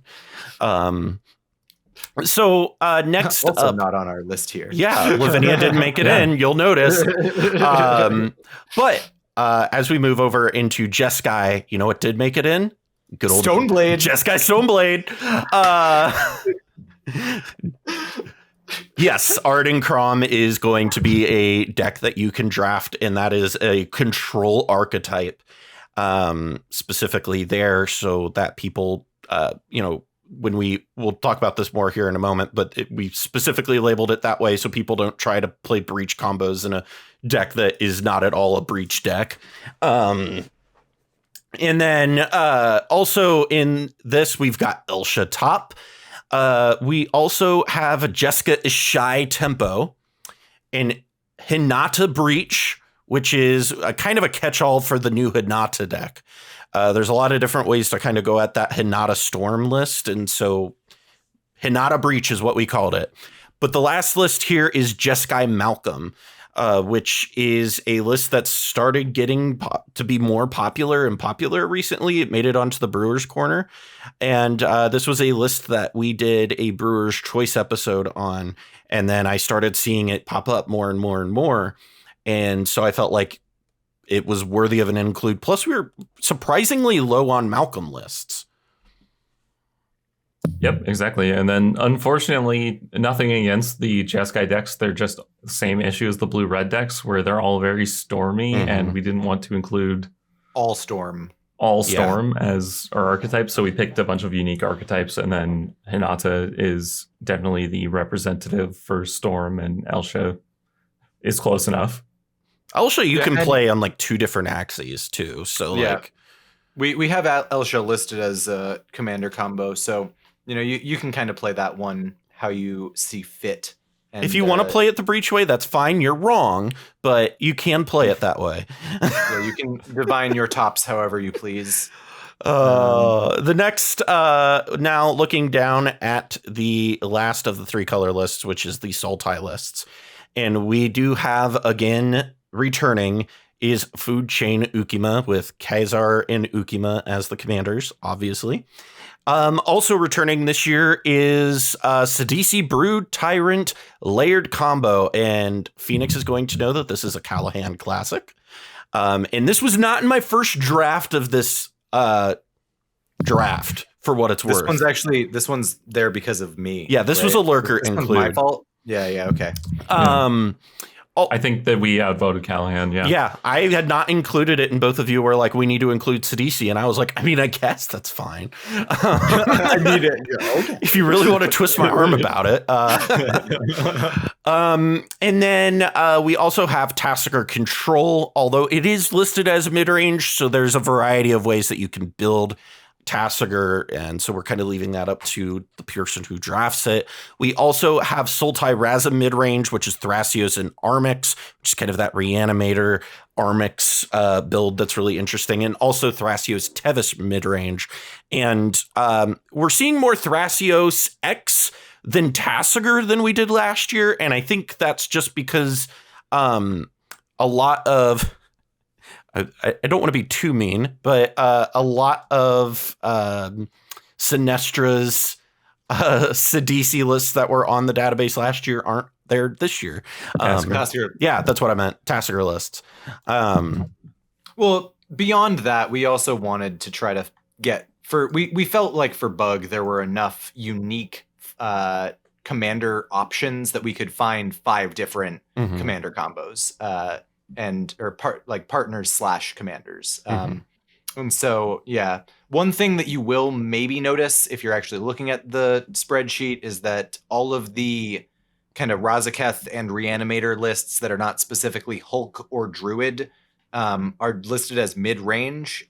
So next also up, not on our list here. Yeah, Lavinia didn't make it in. You'll notice. But as we move over into Jeskai, you know what did make it in? Good old Stoneblade. Jeskai Stoneblade. Yes, Arden Crom is going to be a deck that you can draft, and that is a control archetype specifically there, so that people, when we'll talk about this more here in a moment, but we specifically labeled it that way so people don't try to play breach combos in a deck that is not at all a breach deck. And then also in this, we've got Elsha Top. We also have a Jessica Ishai Tempo and Hinata Breach, which is a kind of a catch-all for the new Hinata deck. There's a lot of different ways to kind of go at that Hinata Storm list, and so Hinata Breach is what we called it. But the last list here is Jeskai Malcolm, which is a list that started getting to be more popular recently. It made it onto the Brewers Corner, and this was a list that we did a Brewers Choice episode on, and then I started seeing it pop up more and more and more, and so I felt like it was worthy of an include. Plus, we were surprisingly low on Malcolm lists. Yep, exactly. And then, unfortunately, nothing against the Jeskai decks. They're just the same issue as the blue-red decks, where they're all very stormy, and we didn't want to include all storm as our archetype. So we picked a bunch of unique archetypes, and then Hinata is definitely the representative for storm, and Elsha is close enough. Elsha, you can play on like two different axes too. So like we have Elsha listed as a commander combo. So, you can kind of play that one how you see fit. And, if you want to play it the breach way, that's fine. You're wrong, but you can play it that way. You can divine your tops however you please. The next, now looking down at the last of the 3-color lists, which is the Sultai lists. And we do have, again, returning is Food Chain Ukima with Kaisar and Ukima as the commanders, obviously. Also returning this year is Sidisi Brood Tyrant Layered Combo, and Phoenix is going to know that this is a Callahan classic. And this was not in my first draft of this draft, for what it's worth. This one's there because of me. Yeah, this was a lurker include. My fault. Yeah, okay. I think that we outvoted Callahan. Yeah, I had not included it, and both of you were like, "We need to include Sidisi," and I was like, "I guess that's fine." I need it. Yeah, okay. If you really want to twist my arm about it. And then we also have Tasigur Control, although it is listed as mid-range, so there's a variety of ways that you can build Tasigur, and so we're kind of leaving that up to the person who drafts it. We also have Sultai Raza mid-range, which is Thrasios and Armix, which is kind of that Reanimator Armix build that's really interesting, and also Thrasios Tevis mid-range. And we're seeing more Thrasios X than Tasigur than we did last year, and I think that's just because a lot of... I don't want to be too mean, but a lot of Sinestra's Sidisi lists that were on the database last year aren't there this year. Tasigur. Yeah, that's what I meant. Tasigur lists. Well, beyond that, we also wanted to try to get we felt like for Bug there were enough unique commander options that we could find 5 different commander combos. Partners / commanders. And so, yeah, one thing that you will maybe notice if you're actually looking at the spreadsheet is that all of the kind of Razaketh and Reanimator lists that are not specifically Hulk or Druid are listed as mid-range.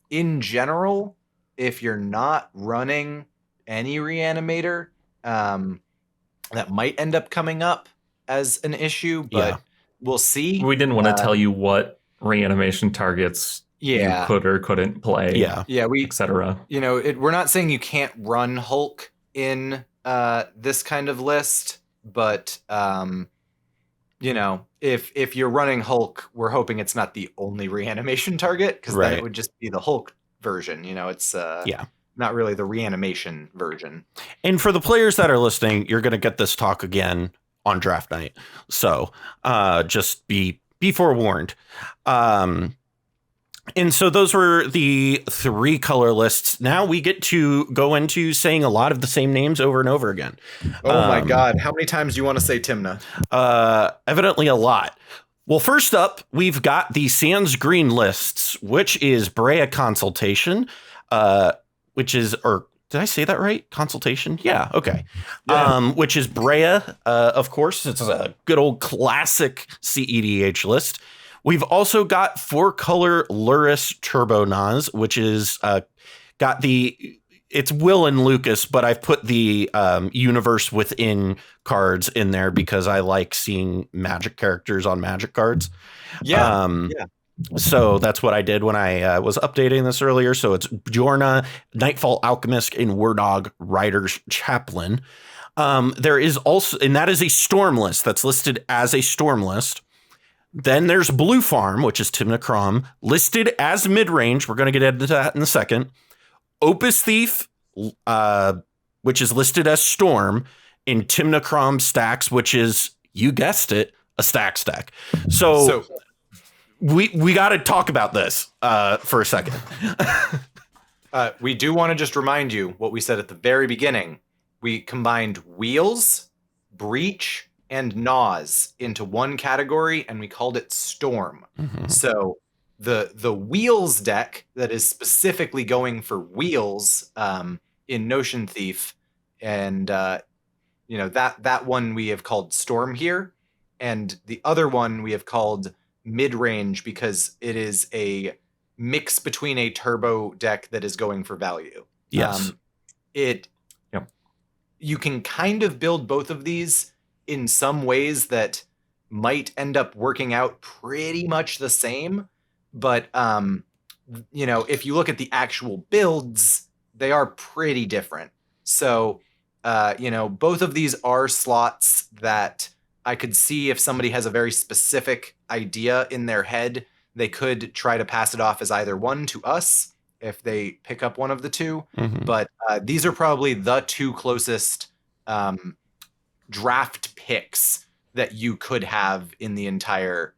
In general, if you're not running any Reanimator, that might end up coming up as an issue, but we'll see. We didn't want to tell you what reanimation targets you could or couldn't play. Etc. We're not saying you can't run Hulk in this kind of list, but if you're running Hulk, we're hoping it's not the only reanimation target, because then it would just be the Hulk version. It's not really the reanimation version. And for the players that are listening, you're going to get this talk again on draft night. So just be forewarned. And so those were the 3 color lists. Now we get to go into saying a lot of the same names over and over again. Oh my God. How many times do you want to say Timna? Evidently a lot. Well, first up, we've got the Sans Green lists, which is Brea Consultation, which is, or did I say that right? Consultation? Yeah. Okay. Yeah. Which is Brea, of course. It's a good old classic cEDH list. We've also got 4-color Luris Turbo Nas, which is got it's Will and Lucas, but I've put the universe within cards in there because I like seeing magic characters on magic cards. Yeah. So that's what I did when I was updating this earlier. So it's Bjorna, Nightfall Alchemist, and Wardog Rider's Chaplain. There is also, and that is a storm list that's listed as a storm list. Then there's Blue Farm, which is Timna Crom, listed as mid-range. We're going to get into that in a second. Opus Thief, which is listed as Storm, in Timna Crom stacks, which is, you guessed it, a stack. So we got to talk about this for a second. We do want to just remind you what we said at the very beginning. We combined Wheels, Breach, and Nas into one category, and we called it Storm. Mm-hmm. So the Wheels deck that is specifically going for Wheels in Notion Thief, and that one we have called Storm here, and the other one we have called Mid-Range because it is a mix between a turbo deck that is going for value. Yes. You can kind of build both of these in some ways that might end up working out pretty much the same. But, if you look at the actual builds, they are pretty different. So, both of these are slots that I could see if somebody has a very specific idea in their head, they could try to pass it off as either one to us if they pick up one of the two. Mm-hmm. But these are probably the 2 closest draft picks that you could have in the entire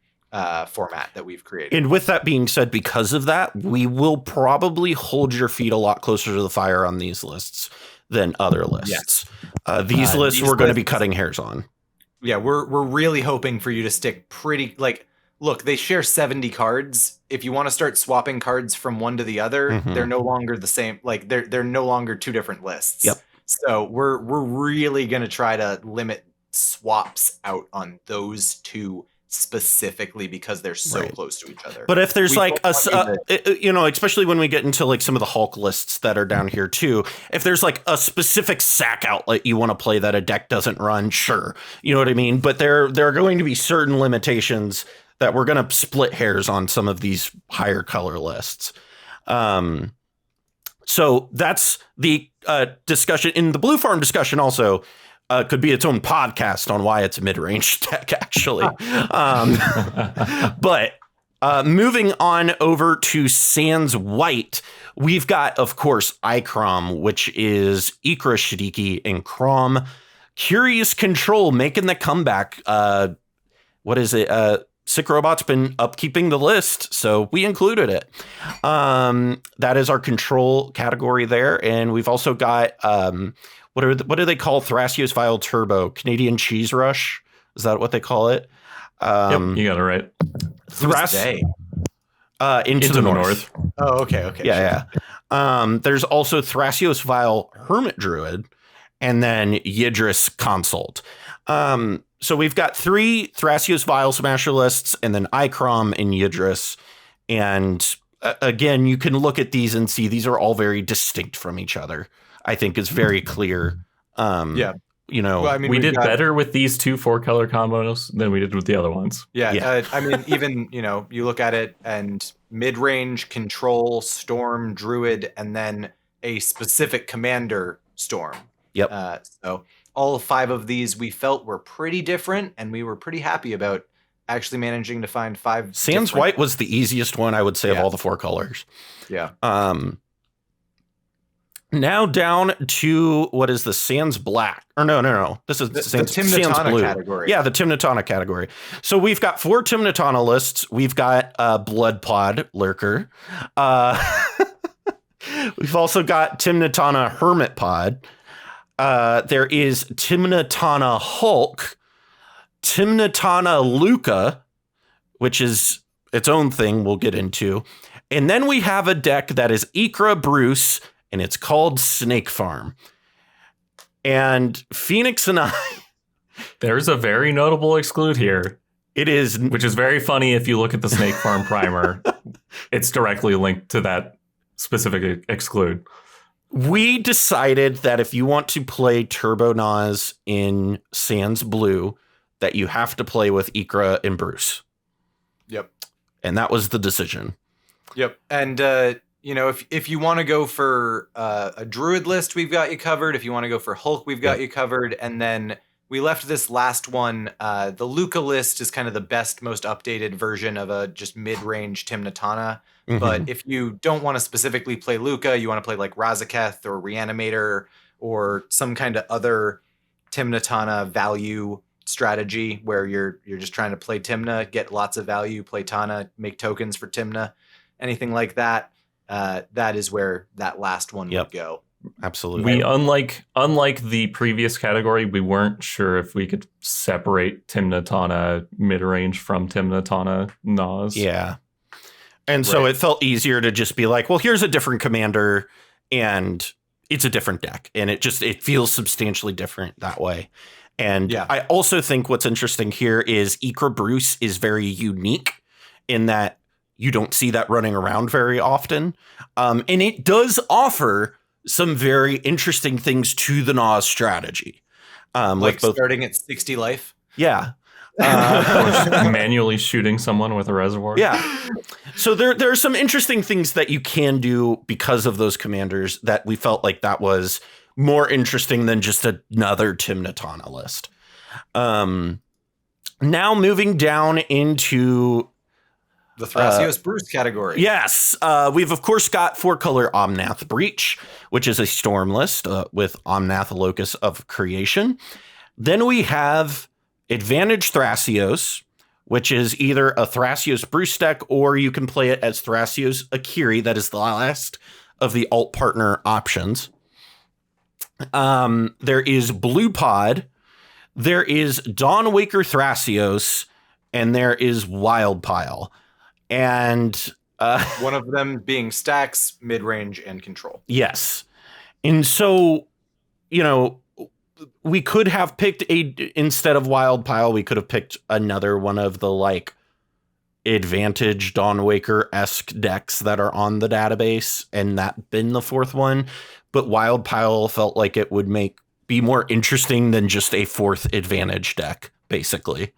format that we've created. And with that being said, because of that, we will probably hold your feet a lot closer to the fire on these lists than other lists. Yes. These lists we're going to be cutting hairs on. Yeah, we're really hoping for you to stick pretty, look, they share 70 cards. If you want to start swapping cards from one to the other, mm-hmm. they're no longer the same. They're no longer 2 different lists. Yep. So we're really going to try to limit swaps out on those 2 specifically because they're so close to each other. But if there's especially when we get into some of the Hulk lists that are down here too, if there's a specific sack outlet you want to play that a deck doesn't run, sure. You know what I mean? But there are going to be certain limitations that we're going to split hairs on some of these higher color lists. So that's the discussion. In the Blue Farm discussion also could be its own podcast on why it's a mid-range deck, actually. But moving on over to Sans White, we've got, of course, iCrom, which is Ikra, Shadiki, and Crom. Curious Control making the comeback. What is it? Sick Robot's been upkeeping the list, so we included it. That is our control category there. And we've also got, what do they call Thrasios Vial Turbo? Canadian Cheese Rush? Is that what they call it? Yep, you got it right. Into the North. Oh, okay. Yeah. There's also Thrasios Vial Hermit Druid, and then Yidris Consult. So we've got 3 Thrasios Vial Smasher lists, and then iCrom and Yidris. And again, you can look at these and see these are all very distinct from each other. I think is very clear. Yeah. We did better with these 2 4-color combos than we did with the other ones. Yeah. Even, you look at it and mid-range, control, storm, druid, and then a specific commander storm. Yep. So all 5 of these we felt were pretty different, and we were pretty happy about actually managing to find 5. Sans white was the easiest one, I would say, of all the 4 colors. Yeah. Now down to, what is the Sans black? Or no. This is the Sans Timnatana blue category. Yeah, the Timnatana category. So we've got 4 Timnatana lists. We've got Blood Pod Lurker. We've also got Timnatana Hermit Pod. There is Timnatana Hulk, Timnatana Luca, which is its own thing we'll get into. And then we have a deck that is Ikra Bruce, and it's called Snake Farm. And Phoenix and I... There's a very notable exclude here. It is. Which is very funny if you look at the Snake Farm primer. It's directly linked to that specific exclude. We decided that if you want to play Turbo Nas in Sans Blue, that you have to play with Ikra and Bruce. Yep. And that was the decision. Yep. And, if you want to go for a Druid list, we've got you covered. If you want to go for Hulk, we've got you covered. And then we left this last one. The Luca list is kind of the best, most updated version of a just mid-range Timnatana. Mm-hmm. But if you don't want to specifically play Luca, you want to play like Razaketh or Reanimator or some kind of other Timnatana value strategy where you're just trying to play Timna, get lots of value, play Tana, make tokens for Timna, anything like that. That is where that last one would go. Absolutely. We unlike the previous category, we weren't sure if we could separate Timnatana mid-range from Timnatana Nas. Yeah. And so it felt easier to just be like, well, here's a different commander and it's a different deck. And it feels substantially different that way. And I also think what's interesting here is Ikra Bruce is very unique in that you don't see that running around very often. And it does offer some very interesting things to the Nas strategy. Like starting at 60 life? Yeah. Manually shooting someone with a reservoir. Yeah. So there are some interesting things that you can do because of those commanders that we felt like that was more interesting than just another Timnatana list. Now moving down into the Thrasios Bruce category. Yes. We've, of course, got 4-color Omnath Breach, which is a storm list with Omnath Locus of Creation. Then we have Advantage Thrasios, which is either a Thrasios Bruce deck, or you can play it as Thrasios Akiri. That is the last of the alt partner options. There is Blue Pod. There is Dawnwaker Thrasios, and there is Wild Pile. And one of them being stacks, mid-range, and control. Yes. And so, we could have picked instead of Wild Pile, we could have picked another one of the like Advantage Dawnwaker-esque decks that are on the database, and that been the 4th one. But Wild Pile felt like it would be more interesting than just a 4th Advantage deck, basically.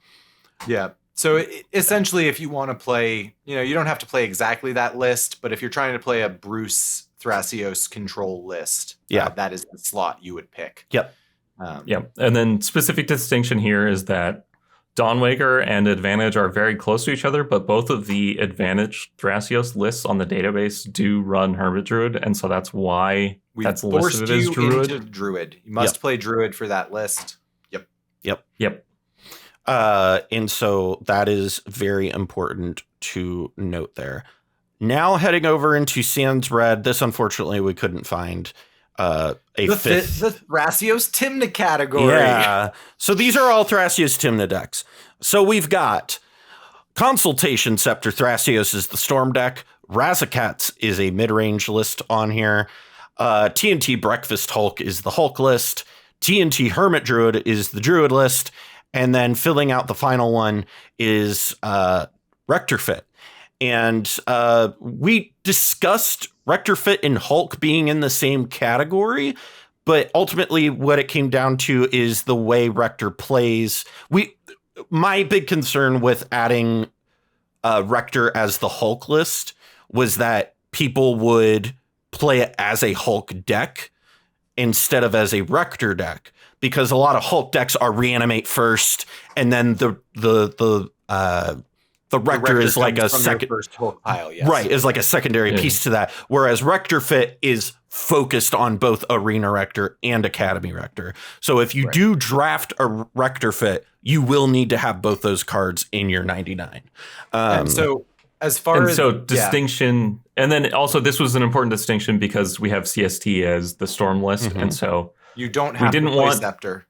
Yeah. So essentially, if you want to play, you don't have to play exactly that list, but if you're trying to play a Bruce Thrasios control list, that is the slot you would pick. Yep. And then specific distinction here is that Dawnwaker and Advantage are very close to each other, but both of the Advantage Thrasios lists on the database do run Hermit Druid, and so that's why that's listed as Druid. Into Druid. You must play Druid for that list. Yep. And so that is very important to note there. Now heading over into Sans Red. This, unfortunately, we couldn't find the 5th. The Thrasios Timna category. Yeah. So these are all Thrasios Timna decks. So we've got Consultation Scepter Thrasios is the Storm deck. Razakats is a mid-range list on here. TNT Breakfast Hulk is the Hulk list. TNT Hermit Druid is the Druid list. And then filling out the final one is Rectorfit. And we discussed Rectorfit and Hulk being in the same category, but ultimately what it came down to is the way Rector plays. My big concern with adding Rector as the Hulk list was that people would play it as a Hulk deck instead of as a Rector deck, because a lot of Hulk decks are reanimate first, and then the Rector is like a second first Hulk pile, yes. Right, is like a secondary piece to that. Whereas Rector Fit is focused on both Arena Rector and Academy Rector. So if you do draft a Rector Fit, you will need to have both those cards in your 99. And so as far as distinction, and then also this was an important distinction because we have CST as the Storm list, and so you don't have to play Scepter.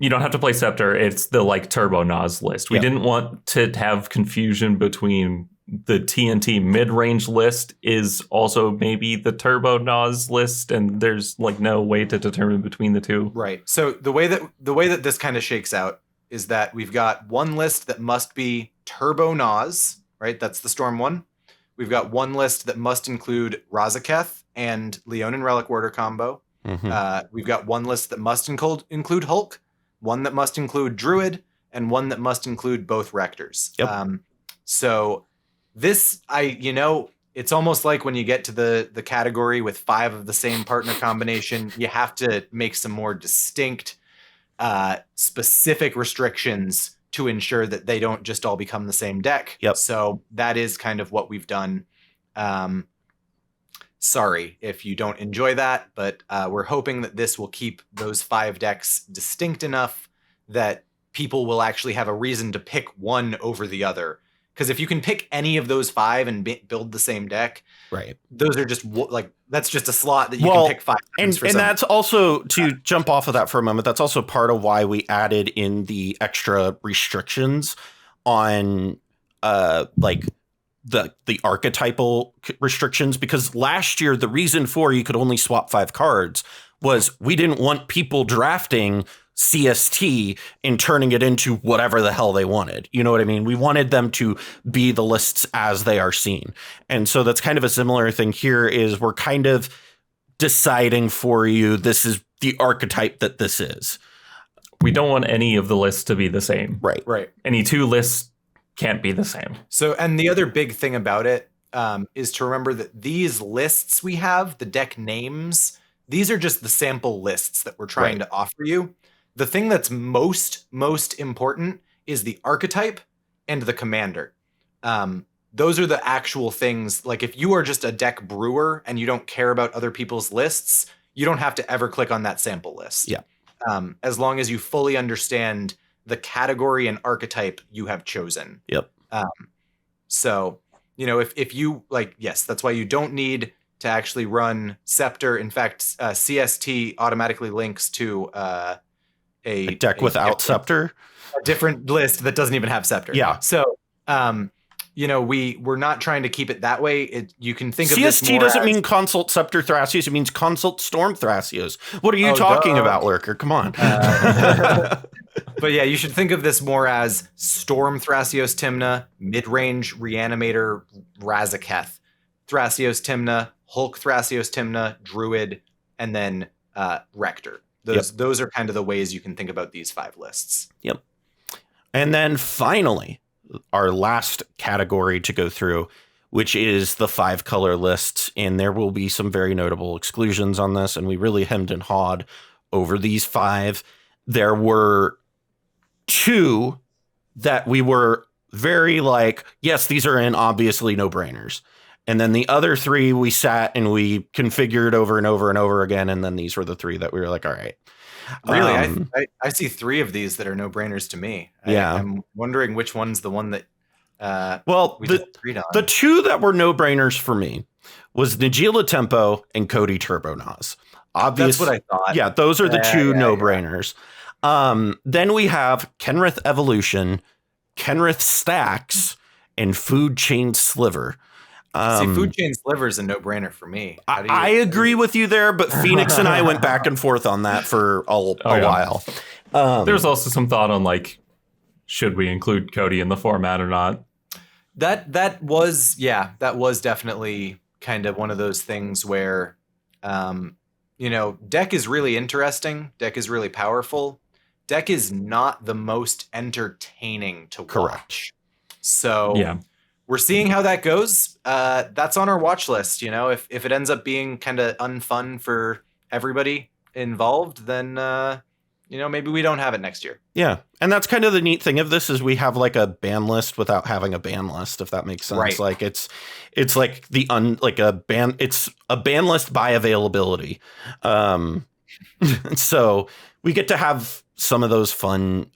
You don't have to play Scepter. It's the like Turbo Nas list. We didn't want to have confusion between the TNT mid-range list is also maybe the Turbo Nas list, and there's like no way to determine between the two. Right. So the way that this kind of shakes out is that we've got one list that must be Turbo Nas, right? That's the Storm one. We've got one list that must include Razaketh and Leonin Relic Warder combo. We've got one list that must include Hulk, one that must include Druid, and one that must include both Rectors. Yep. So this, it's almost like when you get to the category with 5 of the same partner combination, you have to make some more distinct, specific restrictions to ensure that they don't just all become the same deck. Yep. So that is kind of what we've done. Sorry if you don't enjoy that, but we're hoping that this will keep those 5 decks distinct enough that people will actually have a reason to pick one over the other. Because if you can pick any of those 5 and build the same deck, right? Those are just that's just a slot that you can pick 5 times and that's also, to jump off of that for a moment, that's also part of why we added in the extra restrictions on like the archetypal restrictions, because last year the reason for you could only swap 5 cards was we didn't want people drafting CST and turning it into whatever the hell they wanted. You know what I mean? We wanted them to be the lists as they are seen. And so that's kind of a similar thing here, is we're kind of deciding for you, this is the archetype that this is. We don't want any of the lists to be the same. Right. Any 2 lists can't be the same. So, and the other big thing about it is to remember that these lists we have, the deck names, these are just the sample lists that we're trying to offer you. The thing that's most important is the archetype and the commander. Those are the actual things. Like if you are just a deck brewer and you don't care about other people's lists, you don't have to ever click on that sample list. Yeah. As long as you fully understand the category and archetype you have chosen. Yep. So, if you yes, that's why you don't need to actually run Scepter. In fact, CST automatically links to a deck without Scepter, a different list that doesn't even have Scepter. Yeah. So, we're not trying to keep it that way. You can think of CST this more doesn't as, mean Consult Scepter Thrasios. It means Consult Storm Thrasios. What are you talking about, Lurker? Come on. But yeah, you should think of this more as Storm Thrasios Tymna, mid-range Reanimator Razaketh, Thrasios Tymna, Hulk Thrasios Tymna, Druid, and then Rector. Those are kind of the ways you can think about these 5 lists. Yep. And then finally, our last category to go through, which is the 5 color lists. And there will be some very notable exclusions on this. And we really hemmed and hawed over these 5. There were 2 that we were very yes, these are obviously no-brainers. And then the other 3 we sat and we configured over and over and over again. And then these were the 3 that we were like, all right. Really? I see 3 of these that are no-brainers to me. I'm wondering which one's the one that we agreed on. The 2 that were no-brainers for me was Nagila Tempo and Cody Turbo Nas. That's what I thought. Yeah, those are the 2 no-brainers. Then we have Kenrith Evolution, Kenrith Stacks, and Food Chain Sliver. Food Chain Sliver is a no-brainer for me. I agree with you there, but Phoenix and I went back and forth on that for a while. There's also some thought on should we include Cody in the format or not? That was definitely kind of one of those things where, deck is really interesting. Deck is really powerful. Deck is not the most entertaining to watch. Correct. So we're seeing how that goes. That's on our watch list. If it ends up being kind of unfun for everybody, involved, then maybe we don't have it next year. Yeah. And that's kind of the neat thing of this is we have like a ban list without having a ban list, if that makes sense. Right. Like it's like it's a ban list by availability. So we get to have some of those fun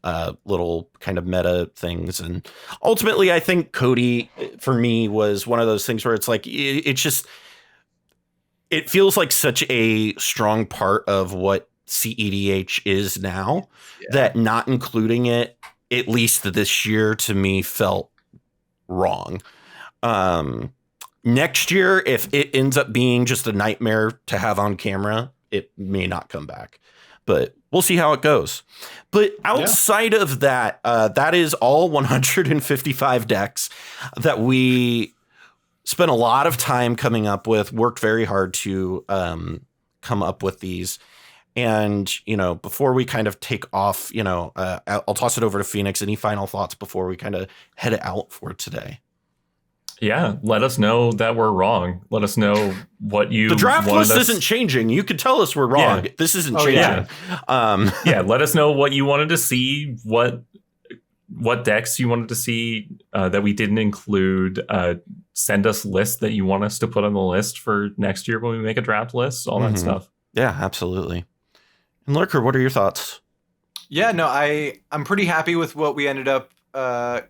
little kind of meta things. And ultimately, I think Cody, for me, was one of those things where it's like, it feels like such a strong part of what cEDH is now that not including it, at least this year, to me felt wrong. Next year, if it ends up being just a nightmare to have on camera, it may not come back, but we'll see how it goes. But outside of that, that is all 155 decks that we spent a lot of time coming up with, worked very hard to come up with these. And, before we kind of take off, I'll toss it over to Phoenix. Any final thoughts before we kind of head out for today? Yeah, let us know that we're wrong. Let us know what you. The draft list isn't changing. You could tell us we're wrong. Yeah. This isn't changing. Yeah. Let us know what you wanted to see. What decks you wanted to see that we didn't include. Send us lists that you want us to put on the list for next year when we make a draft list. All that stuff. Yeah, absolutely. And Lurker, what are your thoughts? Yeah, no, I'm pretty happy with what we ended up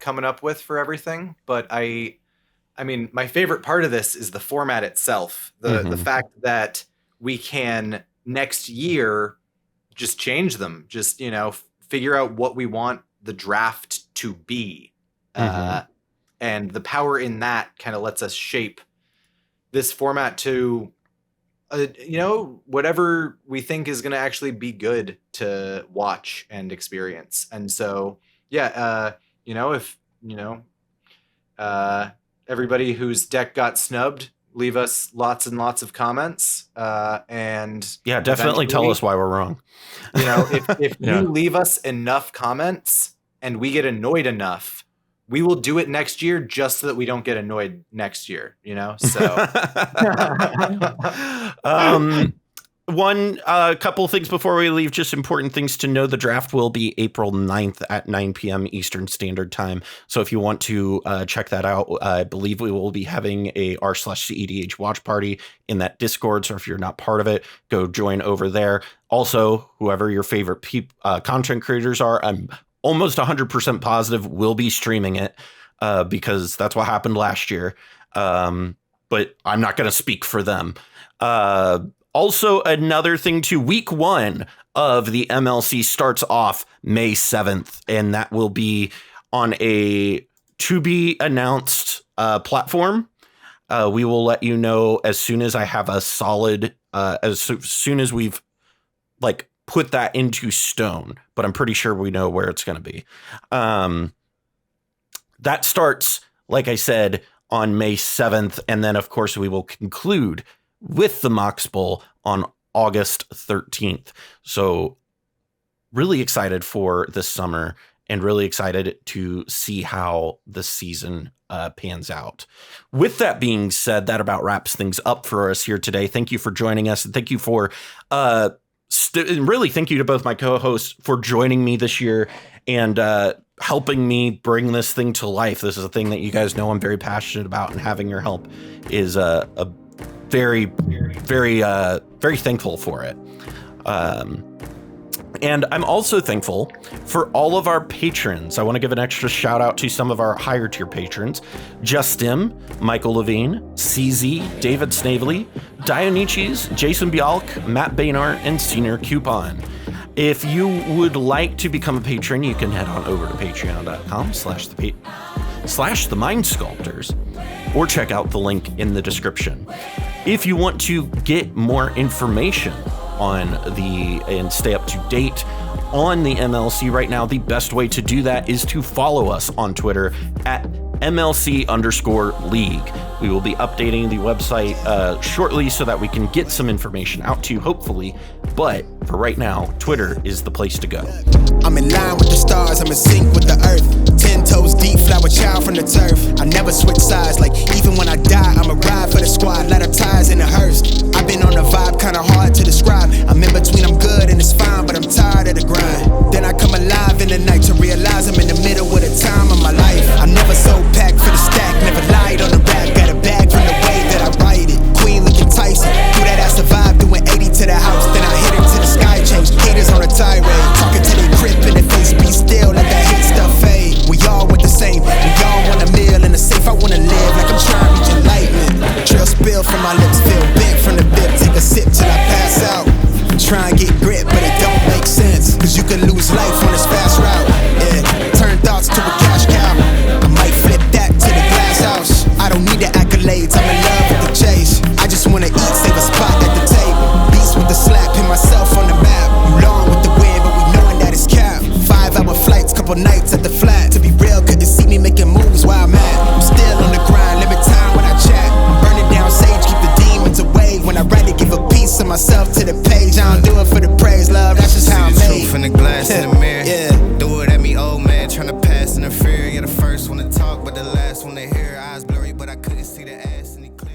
coming up with for everything. But I mean, my favorite part of this is the format itself. The fact that we can next year just change them, just, figure out what we want the draft to be. And the power in that kind of lets us shape this format to, whatever we think is going to actually be good to watch and experience. And so, if, everybody whose deck got snubbed, leave us lots and lots of comments. And yeah, definitely tell us why we're wrong. If you leave us enough comments and we get annoyed enough, we will do it next year just so that we don't get annoyed next year, so. Couple things before we leave, just important things to know. The draft will be April 9th at 9 p.m. Eastern Standard Time. So if you want to check that out, I believe we will be having a r/cEDH watch party in that Discord. So if you're not part of it, go join over there. Also, whoever your favorite content creators are, I'm almost 100% positive we'll be streaming it because that's what happened last year. But I'm not going to speak for them. Also, another thing too, week 1 of the MLC starts off May 7th, and that will be on a to be announced platform. We will let you know as soon as I have a solid, as soon as we've put that into stone, but I'm pretty sure we know where it's going to be. That starts, like I said, on May 7th. And then, of course, we will conclude with the Mox Bowl on August 13th. So really excited for this summer and really excited to see how the season pans out. With that being said, that about wraps things up for us here today. Thank you for joining us. And thank you for really thank you to both my co-hosts for joining me this year and helping me bring this thing to life. This is a thing that you guys know I'm very passionate about, and having your help is a very, very, very thankful for it. And I'm also thankful for all of our patrons. I want to give an extra shout out to some of our higher tier patrons: Justin, Michael Levine, CZ, David Snavely, Dionysius, Jason Bialk, Matt Baynard, and Senior Coupon. If you would like to become a patron, you can head on over to patreon.com/the Mind Sculptors, or check out the link in the description. If you want to get more information on and stay up to date on the MLC right now, the best way to do that is to follow us on Twitter at MLC_league. We will be updating the website shortly so that we can get some information out to you, hopefully. But for right now, Twitter is the place to go. I'm in line with the stars, I'm in sync with the earth. 10 toes deep, flower child from the turf. I never switch sides, like even when I die, I'm a ride for the squad. Ladder ties in a hearse. I've been on a vibe, kinda hard to describe. I'm in between, I'm good. first one to talk, but the last one to hear. Eyes blurry, but I couldn't see the ass any clearer.